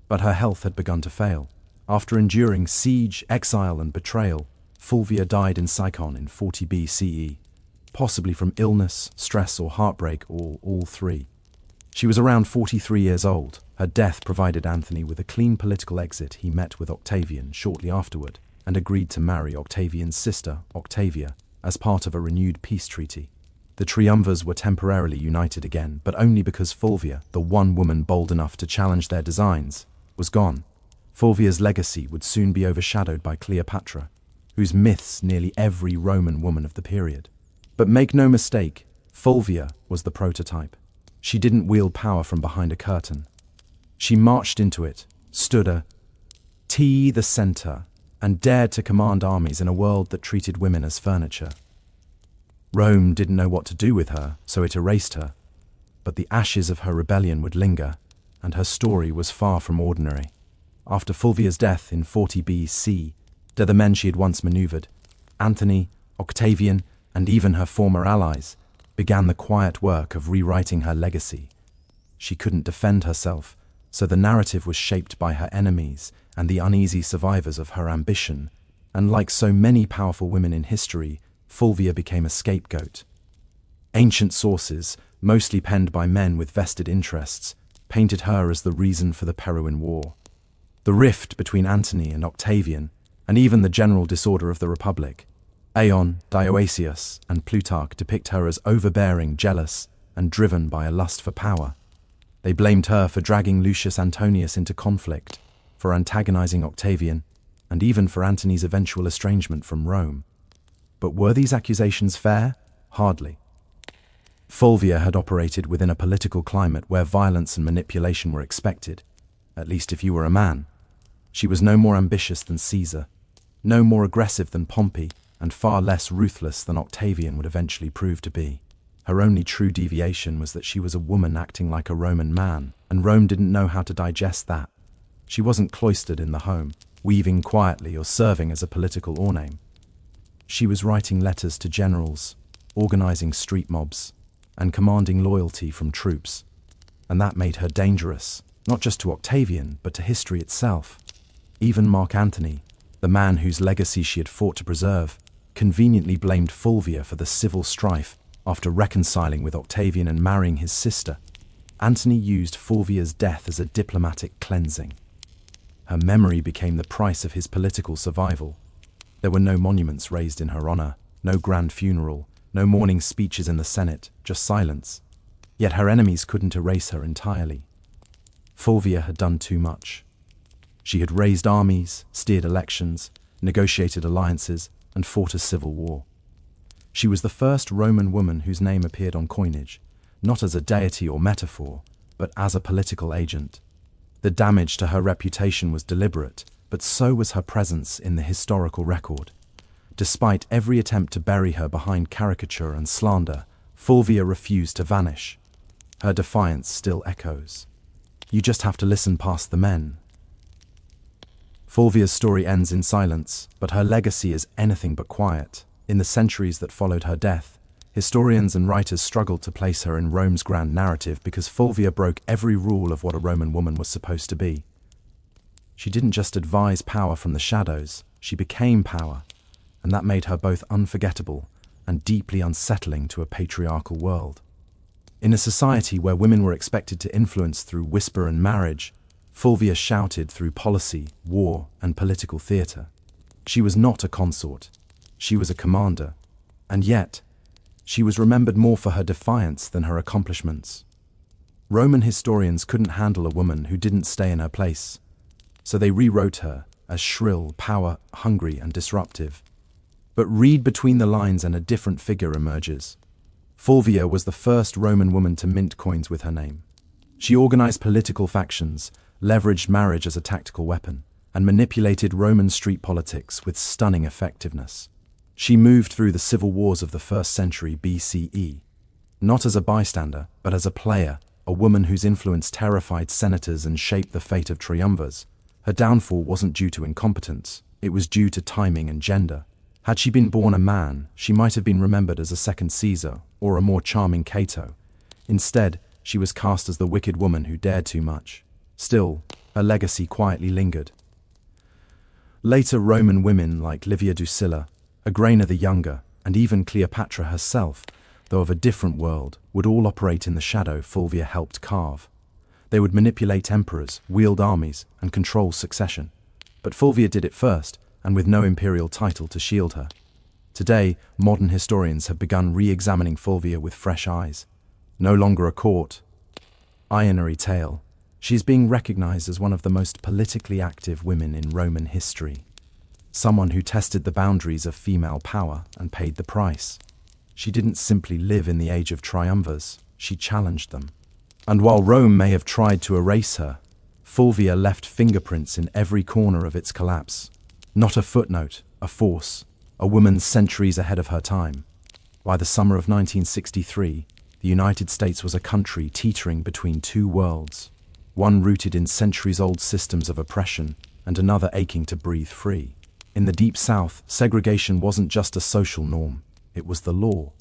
But her health had begun to fail. After enduring siege, exile, and betrayal, Fulvia died in Sicyon in 40 BCE, possibly from illness, stress, or heartbreak, or all three. She was around 43 years old. Her death provided Antony with a clean political exit. He met with Octavian shortly afterward and agreed to marry Octavian's sister, Octavia, as part of a renewed peace treaty. The triumvirs were temporarily united again, but only because Fulvia, the one woman bold enough to challenge their designs, was gone. Fulvia's legacy would soon be overshadowed by Cleopatra, whose myths nearly every Roman woman of the period. But make no mistake, Fulvia was the prototype. She didn't wield power from behind a curtain. She marched into it, stood the center, and dared to command armies in a world that treated women as furniture. Rome didn't know what to do with her, so it erased her. But the ashes of her rebellion would linger, and her story was far from ordinary. After Fulvia's death in 40 BC, the men she had once maneuvered, Antony, Octavian, and even her former allies, began the quiet work of rewriting her legacy. She couldn't defend herself, so the narrative was shaped by her enemies and the uneasy survivors of her ambition, and like so many powerful women in history, Fulvia became a scapegoat. Ancient sources, mostly penned by men with vested interests, painted her as the reason for the Peruvian War. The rift between Antony and Octavian, and even the general disorder of the Republic, Aeon, Dioecius, and Plutarch depict her as overbearing, jealous, and driven by a lust for power. They blamed her for dragging Lucius Antonius into conflict, for antagonizing Octavian, and even for Antony's eventual estrangement from Rome. But were these accusations fair? Hardly. Fulvia had operated within a political climate where violence and manipulation were expected, at least if you were a man. She was no more ambitious than Caesar, no more aggressive than Pompey, and far less ruthless than Octavian would eventually prove to be. Her only true deviation was that she was a woman acting like a Roman man, and Rome didn't know how to digest that. She wasn't cloistered in the home, weaving quietly or serving as a political orname. She was writing letters to generals, organizing street mobs, and commanding loyalty from troops. And that made her dangerous, not just to Octavian, but to history itself. Even Mark Antony, the man whose legacy she had fought to preserve, conveniently blamed Fulvia for the civil strife after reconciling with Octavian and marrying his sister. Antony used Fulvia's death as a diplomatic cleansing. Her memory became the price of his political survival. There were no monuments raised in her honor, no grand funeral, no mourning speeches in the Senate, just silence. Yet her enemies couldn't erase her entirely. Fulvia had done too much. She had raised armies, steered elections, negotiated alliances, and fought a civil war. She was the first Roman woman whose name appeared on coinage, not as a deity or metaphor, but as a political agent. The damage to her reputation was deliberate, but so was her presence in the historical record. Despite every attempt to bury her behind caricature and slander, Fulvia refused to vanish. Her defiance still echoes. You just have to listen past the men. Fulvia's story ends in silence, but her legacy is anything but quiet. In the centuries that followed her death, historians and writers struggled to place her in Rome's grand narrative because Fulvia broke every rule of what a Roman woman was supposed to be. She didn't just advise power from the shadows, she became power, and that made her both unforgettable and deeply unsettling to a patriarchal world. In a society where women were expected to influence through whisper and marriage, Fulvia shouted through policy, war, and political theatre. She was not a consort, she was a commander, and yet, she was remembered more for her defiance than her accomplishments. Roman historians couldn't handle a woman who didn't stay in her place, so they rewrote her as shrill, power-hungry, and disruptive. But read between the lines and a different figure emerges. Fulvia was the first Roman woman to mint coins with her name. She organized political factions, leveraged marriage as a tactical weapon, and manipulated Roman street politics with stunning effectiveness. She moved through the civil wars of the 1st century BCE, not as a bystander, but as a player, a woman whose influence terrified senators and shaped the fate of triumvirs. Her downfall wasn't due to incompetence, it was due to timing and gender. Had she been born a man, she might have been remembered as a second Caesar or a more charming Cato. Instead, she was cast as the wicked woman who dared too much. Still, her legacy quietly lingered. Later Roman women like Livia Drusilla, Agrena the Younger, and even Cleopatra herself, though of a different world, would all operate in the shadow Fulvia helped carve. They would manipulate emperors, wield armies, and control succession. But Fulvia did it first, and with no imperial title to shield her. Today, modern historians have begun re-examining Fulvia with fresh eyes. No longer a court, ironary tale, she is being recognized as one of the most politically active women in Roman history. Someone who tested the boundaries of female power and paid the price. She didn't simply live in the age of triumvirs, she challenged them. And while Rome may have tried to erase her, Fulvia left fingerprints in every corner of its collapse. Not a footnote, a force, a woman centuries ahead of her time. By the summer of 1963, the United States was a country teetering between two worlds, one rooted in centuries-old systems of oppression and another aching to breathe free. In the Deep South, segregation wasn't just a social norm, it was the law.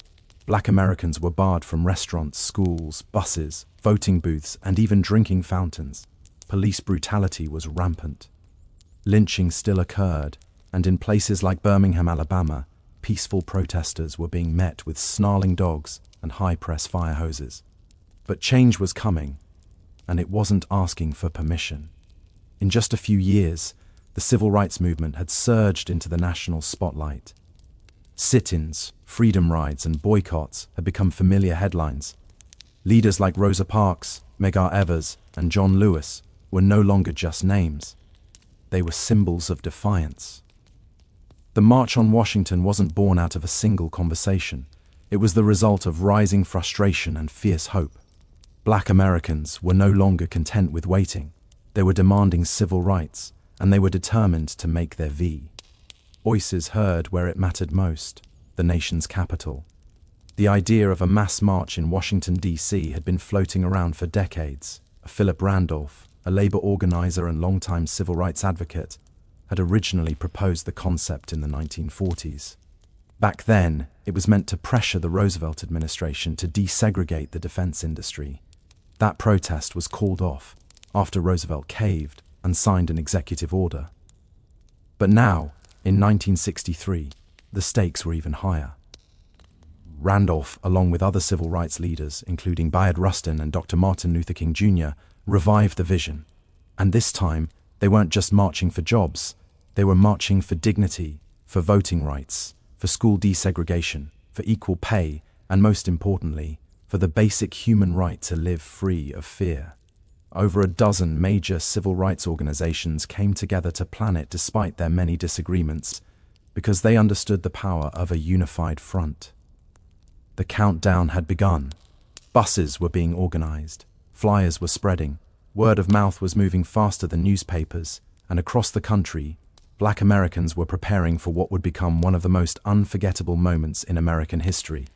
Black Americans were barred from restaurants, schools, buses, voting booths, and even drinking fountains. Police brutality was rampant. Lynching still occurred, and in places like Birmingham, Alabama, peaceful protesters were being met with snarling dogs and high-press fire hoses. But change was coming, and it wasn't asking for permission. In just a few years, the civil rights movement had surged into the national spotlight. Sit-ins, freedom rides, and boycotts had become familiar headlines. Leaders like Rosa Parks, Medgar Evers, and John Lewis were no longer just names. They were symbols of defiance. The March on Washington wasn't born out of a single conversation. It was the result of rising frustration and fierce hope. Black Americans were no longer content with waiting. They were demanding civil rights, and they were determined to make their voices heard where it mattered most, the nation's capital. The idea of a mass march in Washington, D.C. had been floating around for decades. Philip Randolph, a labor organizer and longtime civil rights advocate, had originally proposed the concept in the 1940s. Back then, it was meant to pressure the Roosevelt administration to desegregate the defense industry. That protest was called off after Roosevelt caved and signed an executive order. But now, in 1963, the stakes were even higher. Randolph, along with other civil rights leaders, including Bayard Rustin and Dr. Martin Luther King Jr., revived the vision. And this time, they weren't just marching for jobs, they were marching for dignity, for voting rights, for school desegregation, for equal pay, and most importantly, for the basic human right to live free of fear. Over a dozen major civil rights organizations came together to plan it despite their many disagreements, because they understood the power of a unified front. The countdown had begun. Buses were being organized, flyers were spreading, word of mouth was moving faster than newspapers, and across the country, Black Americans were preparing for what would become one of the most unforgettable moments in American history.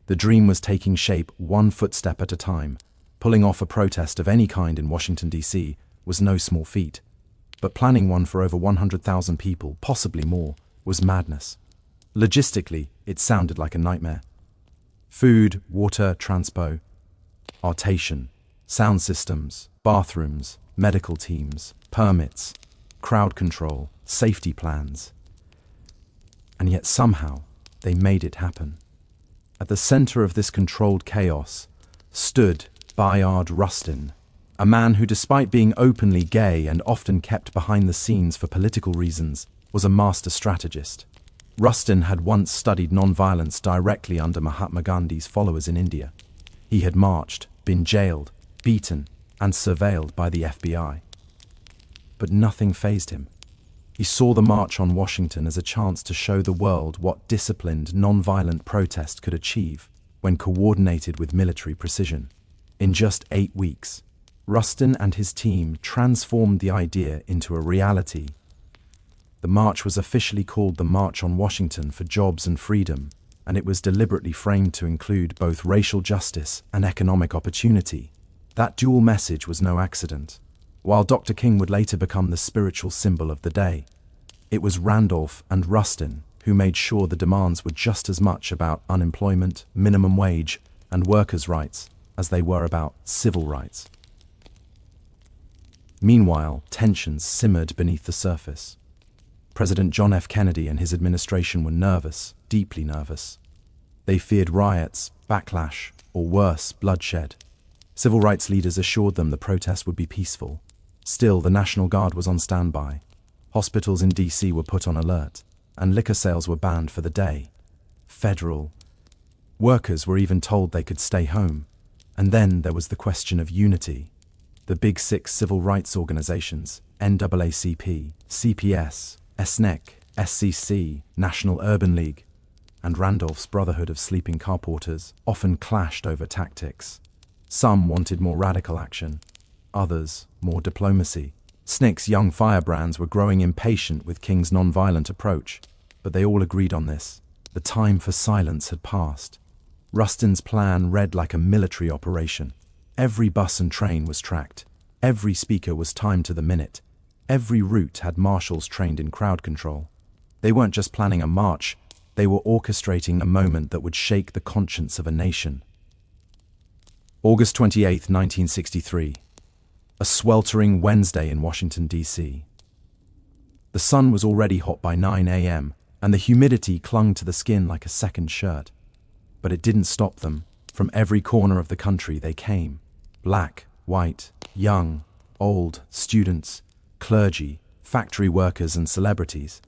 The dream was taking shape one footstep at a time. Pulling off a protest of any kind in Washington, D.C. was no small feat, but planning one for over 100,000 people, possibly more, was madness. Logistically, it sounded like a nightmare. Food, water, transportation, sound systems, bathrooms, medical teams, permits, crowd control, safety plans. And yet somehow, they made it happen. At the center of this controlled chaos stood Bayard Rustin, a man who, despite being openly gay and often kept behind the scenes for political reasons, was a master strategist. Rustin had once studied nonviolence directly under Mahatma Gandhi's followers in India. He had marched, been jailed, beaten, and surveilled by the FBI. But nothing fazed him. He saw the March on Washington as a chance to show the world what disciplined, nonviolent protest could achieve when coordinated with military precision. In just 8 weeks, Rustin and his team transformed the idea into a reality. The march was officially called the March on Washington for Jobs and Freedom, and it was deliberately framed to include both racial justice and economic opportunity. That dual message was no accident. While Dr. King would later become the spiritual symbol of the day, it was Randolph and Rustin who made sure the demands were just as much about unemployment, minimum wage, and workers' rights as they were about civil rights. Meanwhile, tensions simmered beneath the surface. President John F. Kennedy and his administration were nervous, deeply nervous. They feared riots, backlash, or worse, bloodshed. Civil rights leaders assured them the protest would be peaceful. Still, the National Guard was on standby. Hospitals in D.C. were put on alert, and liquor sales were banned for the day. Federal workers were even told they could stay home. And then there was the question of unity. The Big Six civil rights organizations, NAACP, CPS, SNCC, SCC, National Urban League, and Randolph's Brotherhood of Sleeping Car Porters, often clashed over tactics. Some wanted more radical action, others more diplomacy. SNCC's young firebrands were growing impatient with King's nonviolent approach, but they all agreed on this. The time for silence had passed. Rustin's plan read like a military operation. Every bus and train was tracked. Every speaker was timed to the minute. Every route had marshals trained in crowd control. They weren't just planning a march, they were orchestrating a moment that would shake the conscience of a nation. August 28, 1963. A sweltering Wednesday in Washington, D.C. The sun was already hot by 9 a.m., and the humidity clung to the skin like a second shirt. But it didn't stop them. From every corner of the country they came. Black, white, young, old, students, clergy, factory workers and celebrities.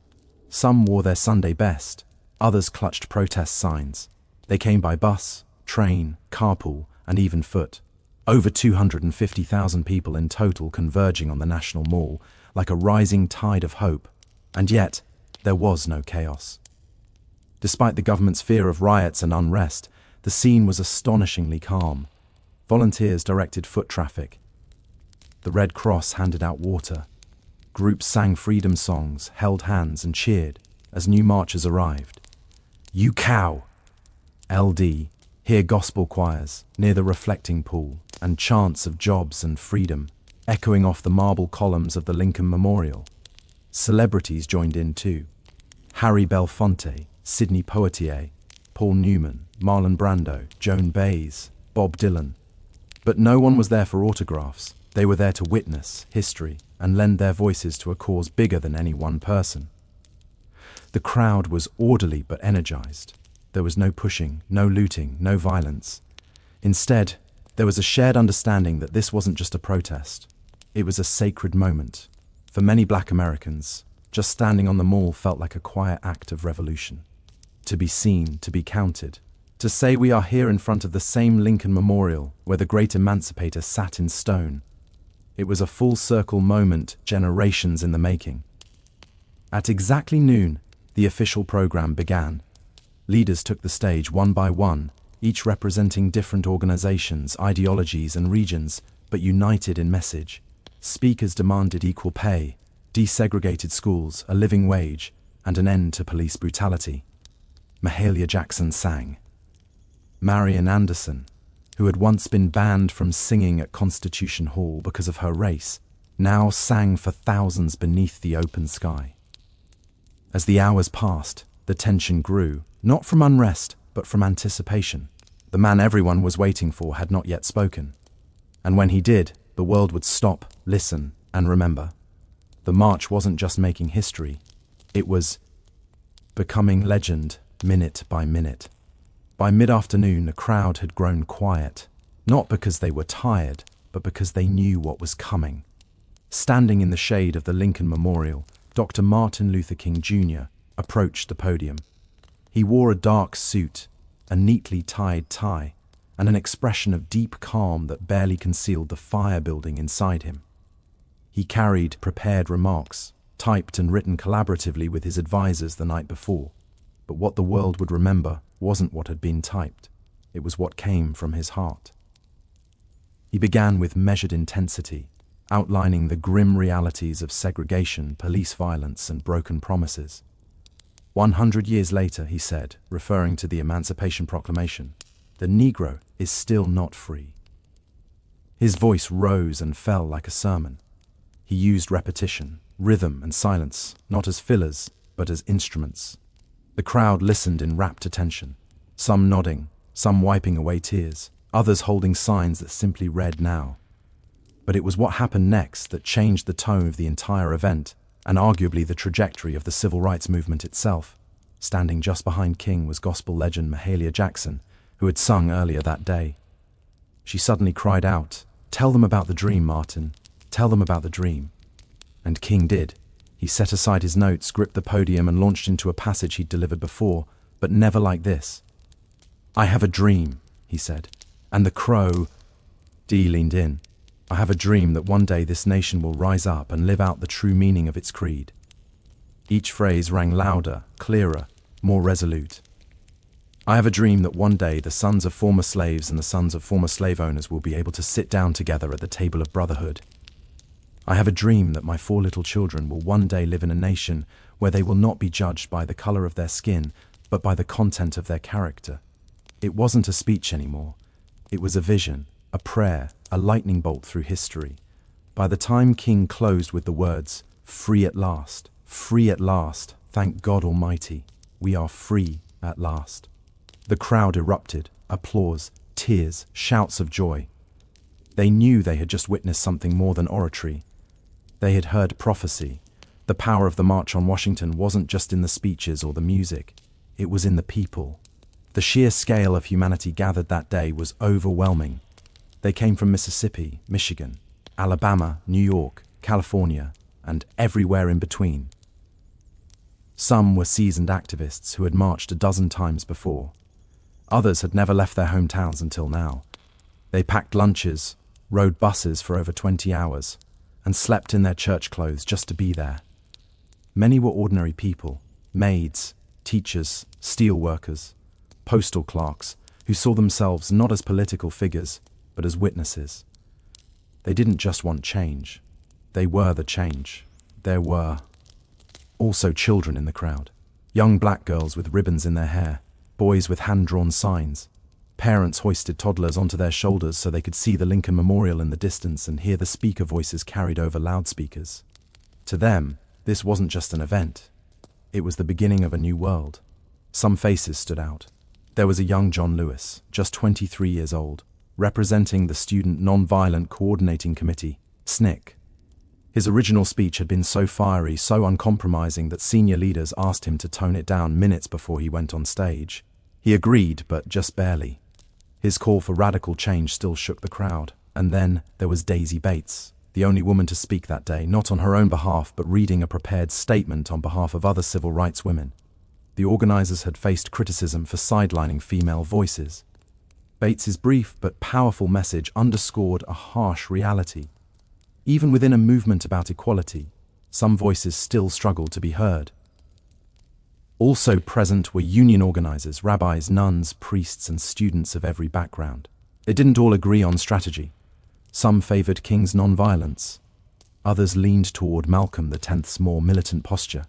Some wore their Sunday best, others clutched protest signs. They came by bus, train, carpool, and even foot. Over 250,000 people in total converging on the National Mall like a rising tide of hope. And yet, there was no chaos. Despite the government's fear of riots and unrest, the scene was astonishingly calm. Volunteers directed foot traffic. The Red Cross handed out water. Groups sang freedom songs, held hands, and cheered as new marchers arrived. "You cow!" LD, hear gospel choirs near the reflecting pool, and chants of jobs and freedom echoing off the marble columns of the Lincoln Memorial. Celebrities joined in too. Harry Belafonte, Sidney Poitier, Paul Newman, Marlon Brando, Joan Baez, Bob Dylan. But no one was there for autographs. They were there to witness history and lend their voices to a cause bigger than any one person. The crowd was orderly but energized. There was no pushing, no looting, no violence. Instead, there was a shared understanding that this wasn't just a protest. It was a sacred moment. For many Black Americans, just standing on the mall felt like a quiet act of revolution. To be seen, to be counted, to say we are here in front of the same Lincoln Memorial where the great emancipator sat in stone. It was a full-circle moment, generations in the making. At exactly noon, the official program began. Leaders took the stage one by one, each representing different organizations, ideologies, and regions, but united in message. Speakers demanded equal pay, desegregated schools, a living wage, and an end to police brutality. Mahalia Jackson sang. Marian Anderson, who had once been banned from singing at Constitution Hall because of her race, now sang for thousands beneath the open sky. As the hours passed, the tension grew, not from unrest, but from anticipation. The man everyone was waiting for had not yet spoken. And when he did, the world would stop, listen, and remember. The march wasn't just making history, it was becoming legend, minute by minute. By mid-afternoon, the crowd had grown quiet, not because they were tired, but because they knew what was coming. Standing in the shade of the Lincoln Memorial, Dr. Martin Luther King Jr. approached the podium. He wore a dark suit, a neatly tied tie, and an expression of deep calm that barely concealed the fire building inside him. He carried prepared remarks, typed and written collaboratively with his advisors the night before. But what the world would remember wasn't what had been typed. It was what came from his heart. He began with measured intensity, outlining the grim realities of segregation, police violence, and broken promises. 100 years later, he said, referring to the Emancipation Proclamation, the Negro is still not free. His voice rose and fell like a sermon. He used repetition, rhythm, and silence, not as fillers, but as instruments. The crowd listened in rapt attention, some nodding, some wiping away tears, others holding signs that simply read now. But it was what happened next that changed the tone of the entire event, and arguably the trajectory of the civil rights movement itself. Standing just behind King was gospel legend Mahalia Jackson, who had sung earlier that day. She suddenly cried out, "Tell them about the dream, Martin. Tell them about the dream." And King did. He set aside his notes, gripped the podium, and launched into a passage he'd delivered before, but never like this. "I have a dream," he said, and the crow, Dee, leaned in. "I have a dream that one day this nation will rise up and live out the true meaning of its creed." Each phrase rang louder, clearer, more resolute. "I have a dream that one day the sons of former slaves and the sons of former slave owners will be able to sit down together at the table of brotherhood. I have a dream that my 4 little children will one day live in a nation where they will not be judged by the color of their skin, but by the content of their character." It wasn't a speech anymore. It was a vision, a prayer, a lightning bolt through history. By the time King closed with the words, free at last, thank God Almighty, we are free at last," the crowd erupted, applause, tears, shouts of joy. They knew they had just witnessed something more than oratory. They had heard prophecy. The power of the March on Washington wasn't just in the speeches or the music. It was in the people. The sheer scale of humanity gathered that day was overwhelming. They came from Mississippi, Michigan, Alabama, New York, California, and everywhere in between. Some were seasoned activists who had marched a dozen times before. Others had never left their hometowns until now. They packed lunches, rode buses for over 20 hours, and slept in their church clothes just to be there. Many were ordinary people, maids, teachers, steel workers, postal clerks, who saw themselves not as political figures, but as witnesses. They didn't just want change. They were the change. There were also children in the crowd. Young black girls with ribbons in their hair, boys with hand-drawn signs. Parents hoisted toddlers onto their shoulders so they could see the Lincoln Memorial in the distance and hear the speaker voices carried over loudspeakers. To them, this wasn't just an event. It was the beginning of a new world. Some faces stood out. There was a young John Lewis, just 23 years old, representing the Student Nonviolent Coordinating Committee, SNCC. His original speech had been so fiery, so uncompromising that senior leaders asked him to tone it down minutes before he went on stage. He agreed, but just barely. His call for radical change still shook the crowd. And then there was Daisy Bates, the only woman to speak that day, not on her own behalf, but reading a prepared statement on behalf of other civil rights women. The organizers had faced criticism for sidelining female voices. Bates's brief but powerful message underscored a harsh reality. Even within a movement about equality, some voices still struggled to be heard. Also present were union organizers, rabbis, nuns, priests, and students of every background. They didn't all agree on strategy. Some favored King's nonviolence. Others leaned toward Malcolm X's more militant posture.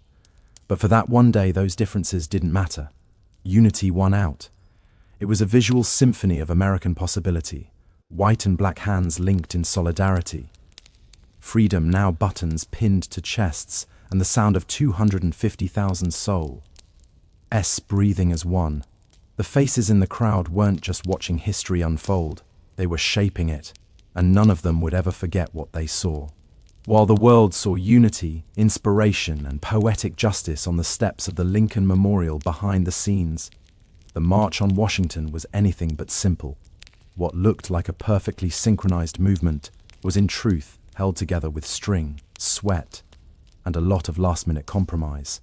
But for that one day, those differences didn't matter. Unity won out. It was a visual symphony of American possibility, white and black hands linked in solidarity. Freedom, now buttons pinned to chests, and the sound of 250,000 souls breathing as one. The faces in the crowd weren't just watching history unfold, they were shaping it, and none of them would ever forget what they saw. While the world saw unity, inspiration, and poetic justice on the steps of the Lincoln Memorial behind the scenes, the March on Washington was anything but simple. What looked like a perfectly synchronized movement was in truth held together with string, sweat, and a lot of last-minute compromise.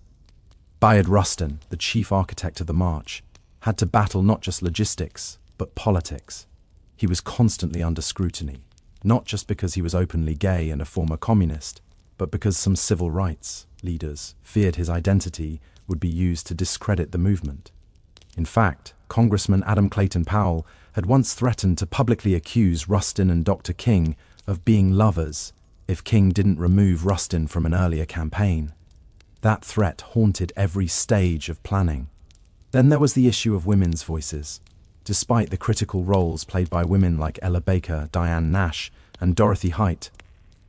Bayard Rustin, the chief architect of the march, had to battle not just logistics, but politics. He was constantly under scrutiny, not just because he was openly gay and a former communist, but because some civil rights leaders feared his identity would be used to discredit the movement. In fact, Congressman Adam Clayton Powell had once threatened to publicly accuse Rustin and Dr. King of being lovers if King didn't remove Rustin from an earlier campaign. That threat haunted every stage of planning. Then there was the issue of women's voices. Despite the critical roles played by women like Ella Baker, Diane Nash, and Dorothy Height,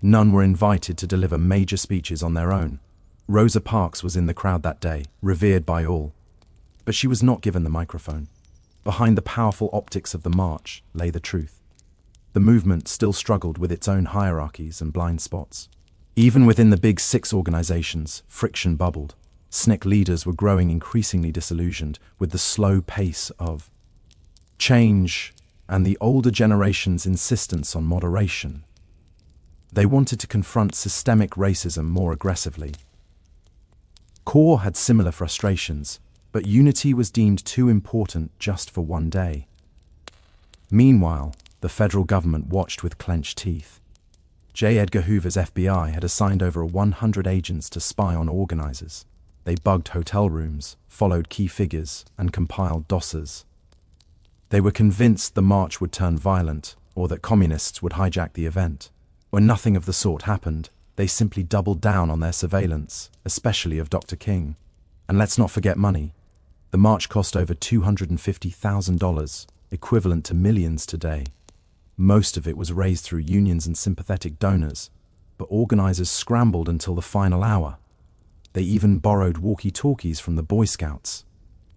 none were invited to deliver major speeches on their own. Rosa Parks was in the crowd that day, revered by all. But she was not given the microphone. Behind the powerful optics of the march lay the truth. The movement still struggled with its own hierarchies and blind spots. Even within the Big Six organizations, friction bubbled. SNCC leaders were growing increasingly disillusioned with the slow pace of change and the older generation's insistence on moderation. They wanted to confront systemic racism more aggressively. CORE had similar frustrations, but unity was deemed too important just for one day. Meanwhile, the federal government watched with clenched teeth. J. Edgar Hoover's FBI had assigned over 100 agents to spy on organizers. They bugged hotel rooms, followed key figures, and compiled dossiers. They were convinced the march would turn violent, or that communists would hijack the event. When nothing of the sort happened, they simply doubled down on their surveillance, especially of Dr. King. And let's not forget money. The march cost over $250,000, equivalent to millions today. Most of it was raised through unions and sympathetic donors, but organizers scrambled until the final hour. They even borrowed walkie-talkies from the Boy Scouts.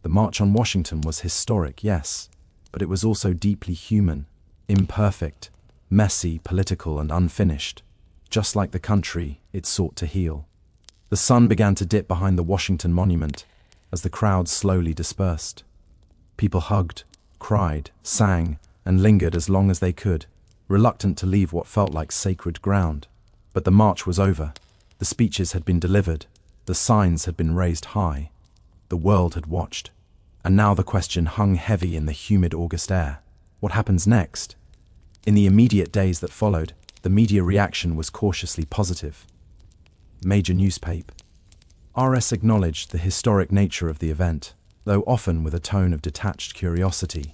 The March on Washington was historic, yes, but it was also deeply human, imperfect, messy, political, and unfinished. Just like the country, it sought to heal. The sun began to dip behind the Washington Monument as the crowd slowly dispersed. People hugged, cried, sang, and lingered as long as they could, reluctant to leave what felt like sacred ground. But the march was over. The speeches had been delivered. The signs had been raised high. The world had watched. And now the question hung heavy in the humid August air. What happens next? In the immediate days that followed, the media reaction was cautiously positive. Major newspaper RS acknowledged the historic nature of the event, though often with a tone of detached curiosity.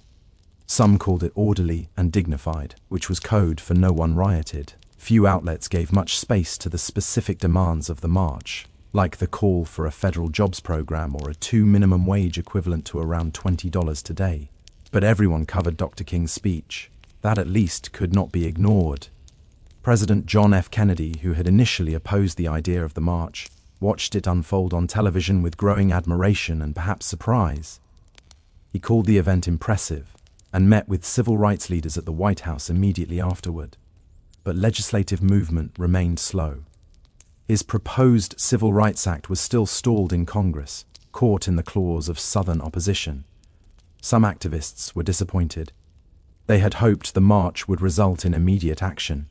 Some called it orderly and dignified, which was code for no one rioted. Few outlets gave much space to the specific demands of the march, like the call for a federal jobs program or a $2 minimum wage equivalent to around $20 today. But everyone covered Dr. King's speech. That at least could not be ignored. President John F. Kennedy, who had initially opposed the idea of the march, watched it unfold on television with growing admiration and perhaps surprise. He called the event impressive and met with civil rights leaders at the White House immediately afterward. But legislative movement remained slow. His proposed Civil Rights Act was still stalled in Congress, caught in the claws of Southern opposition. Some activists were disappointed. They had hoped the march would result in immediate action.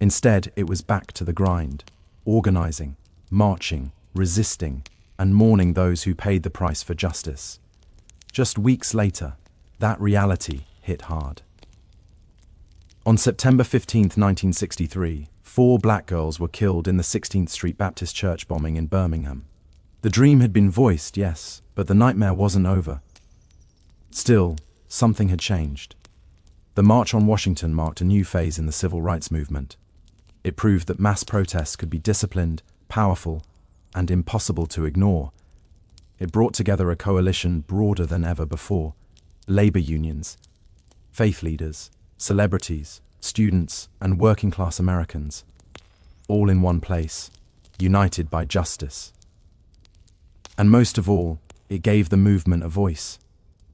Instead, it was back to the grind, organizing, marching, resisting, and mourning those who paid the price for justice. Just weeks later, that reality hit hard. On September 15, 1963, 4 black girls were killed in the 16th Street Baptist Church bombing in Birmingham. The dream had been voiced, yes, but the nightmare wasn't over. Still, something had changed. The March on Washington marked a new phase in the civil rights movement. It proved that mass protests could be disciplined, powerful, and impossible to ignore. It brought together a coalition broader than ever before: labor unions, faith leaders, celebrities, students, and working-class Americans, all in one place, united by justice. And most of all, it gave the movement a voice,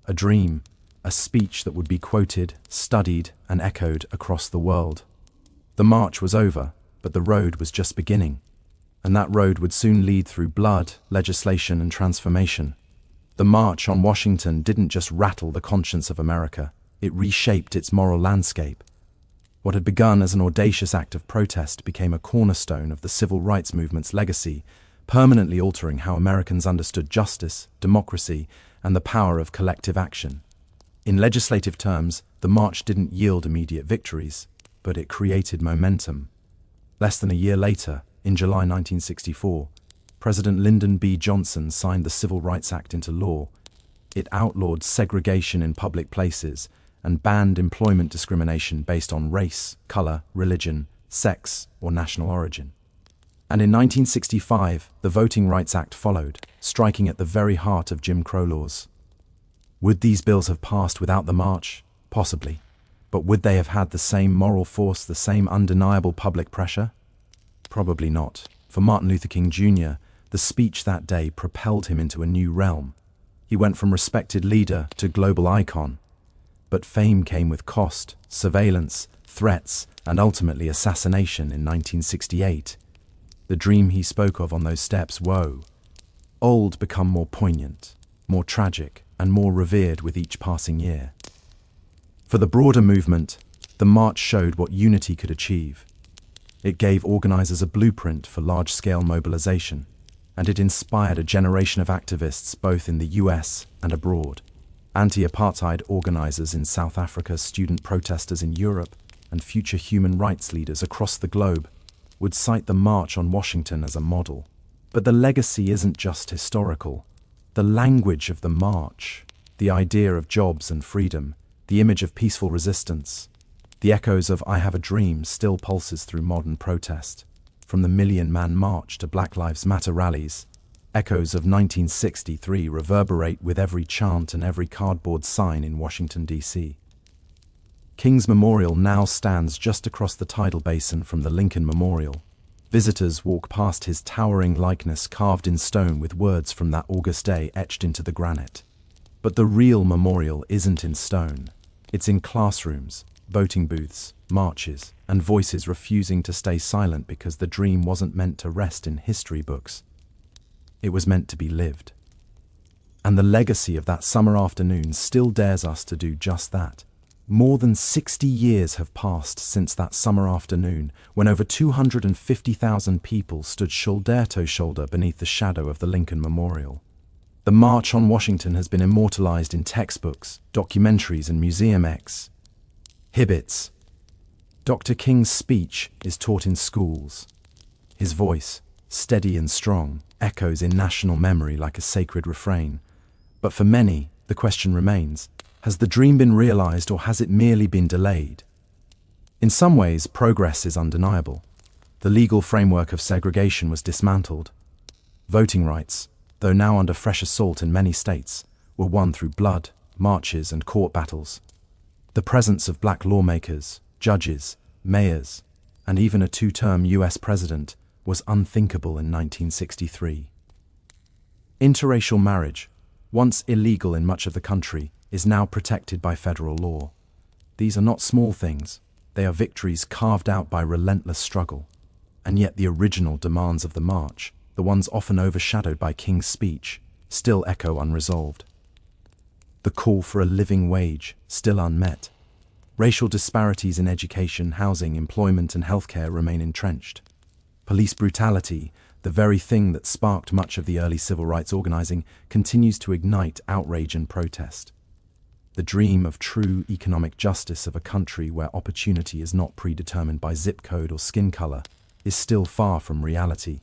a dream, a speech that would be quoted, studied, and echoed across the world. The march was over, but the road was just beginning. And that road would soon lead through blood, legislation, and transformation. The March on Washington didn't just rattle the conscience of America, it reshaped its moral landscape. What had begun as an audacious act of protest became a cornerstone of the civil rights movement's legacy, permanently altering how Americans understood justice, democracy, and the power of collective action. In legislative terms, the march didn't yield immediate victories, but it created momentum. Less than a year later, in July 1964, President Lyndon B. Johnson signed the Civil Rights Act into law. It outlawed segregation in public places and banned employment discrimination based on race, color, religion, sex, or national origin. And in 1965, the Voting Rights Act followed, striking at the very heart of Jim Crow laws. Would these bills have passed without the march? Possibly. But would they have had the same moral force, the same undeniable public pressure? Probably not. For Martin Luther King Jr., the speech that day propelled him into a new realm. He went from respected leader to global icon. But fame came with cost, surveillance, threats, and ultimately assassination in 1968. The dream he spoke of on those steps, old, become more poignant, more tragic, and more revered with each passing year. For the broader movement, the march showed what unity could achieve. It gave organizers a blueprint for large-scale mobilization, and it inspired a generation of activists both in the US and abroad. Anti-apartheid organizers in South Africa, student protesters in Europe, and future human rights leaders across the globe would cite the March on Washington as a model. But the legacy isn't just historical. The language of the march, the idea of jobs and freedom, the image of peaceful resistance, the echoes of "I Have a Dream" still pulses through modern protest. From the Million-Man March to Black Lives Matter rallies, echoes of 1963 reverberate with every chant and every cardboard sign in Washington, D.C. King's Memorial now stands just across the tidal basin from the Lincoln Memorial. Visitors walk past his towering likeness carved in stone with words from that August day etched into the granite. But the real memorial isn't in stone. It's in classrooms, voting booths, marches, and voices refusing to stay silent because the dream wasn't meant to rest in history books. It was meant to be lived. And the legacy of that summer afternoon still dares us to do just that. More than 60 years have passed since that summer afternoon when over 250,000 people stood shoulder to shoulder beneath the shadow of the Lincoln Memorial. The March on Washington has been immortalized in textbooks, documentaries, and museum exhibits. Dr. King's speech is taught in schools. His voice, steady and strong, echoes in national memory like a sacred refrain. But for many, the question remains: has the dream been realized or has it merely been delayed? In some ways, progress is undeniable. The legal framework of segregation was dismantled. Voting rights, though now under fresh assault in many states, were won through blood, marches, and court battles. The presence of black lawmakers, judges, mayors, and even a two-term US president was unthinkable in 1963. Interracial marriage, once illegal in much of the country, is now protected by federal law. These are not small things. They are victories carved out by relentless struggle. And yet the original demands of the march, the ones often overshadowed by King's speech, still echo unresolved. The call for a living wage, still unmet. Racial disparities in education, housing, employment, and healthcare remain entrenched. Police brutality, the very thing that sparked much of the early civil rights organizing, continues to ignite outrage and protest. The dream of true economic justice of a country where opportunity is not predetermined by zip code or skin color is still far from reality.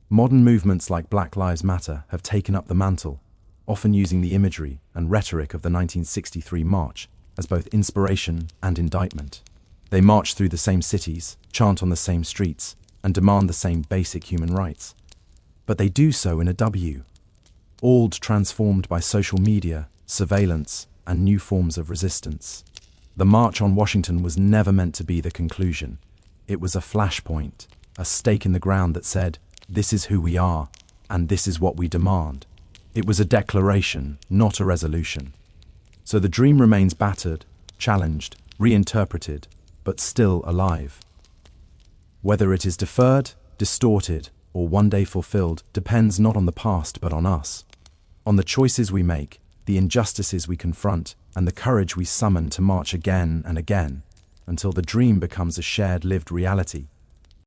Modern movements like Black Lives Matter have taken up the mantle, often using the imagery and rhetoric of the 1963 march as both inspiration and indictment. They march through the same cities, chant on the same streets, and demand the same basic human rights. But they do so in a all transformed by social media, surveillance, and new forms of resistance. The March on Washington was never meant to be the conclusion. It was a flashpoint, a stake in the ground that said, "This is who we are, and this is what we demand." It was a declaration, not a resolution. So the dream remains battered, challenged, reinterpreted, but still alive. Whether it is deferred, distorted, or one day fulfilled depends not on the past but on us, on the choices we make, the injustices we confront, and the courage we summon to march again and again, until the dream becomes a shared lived reality.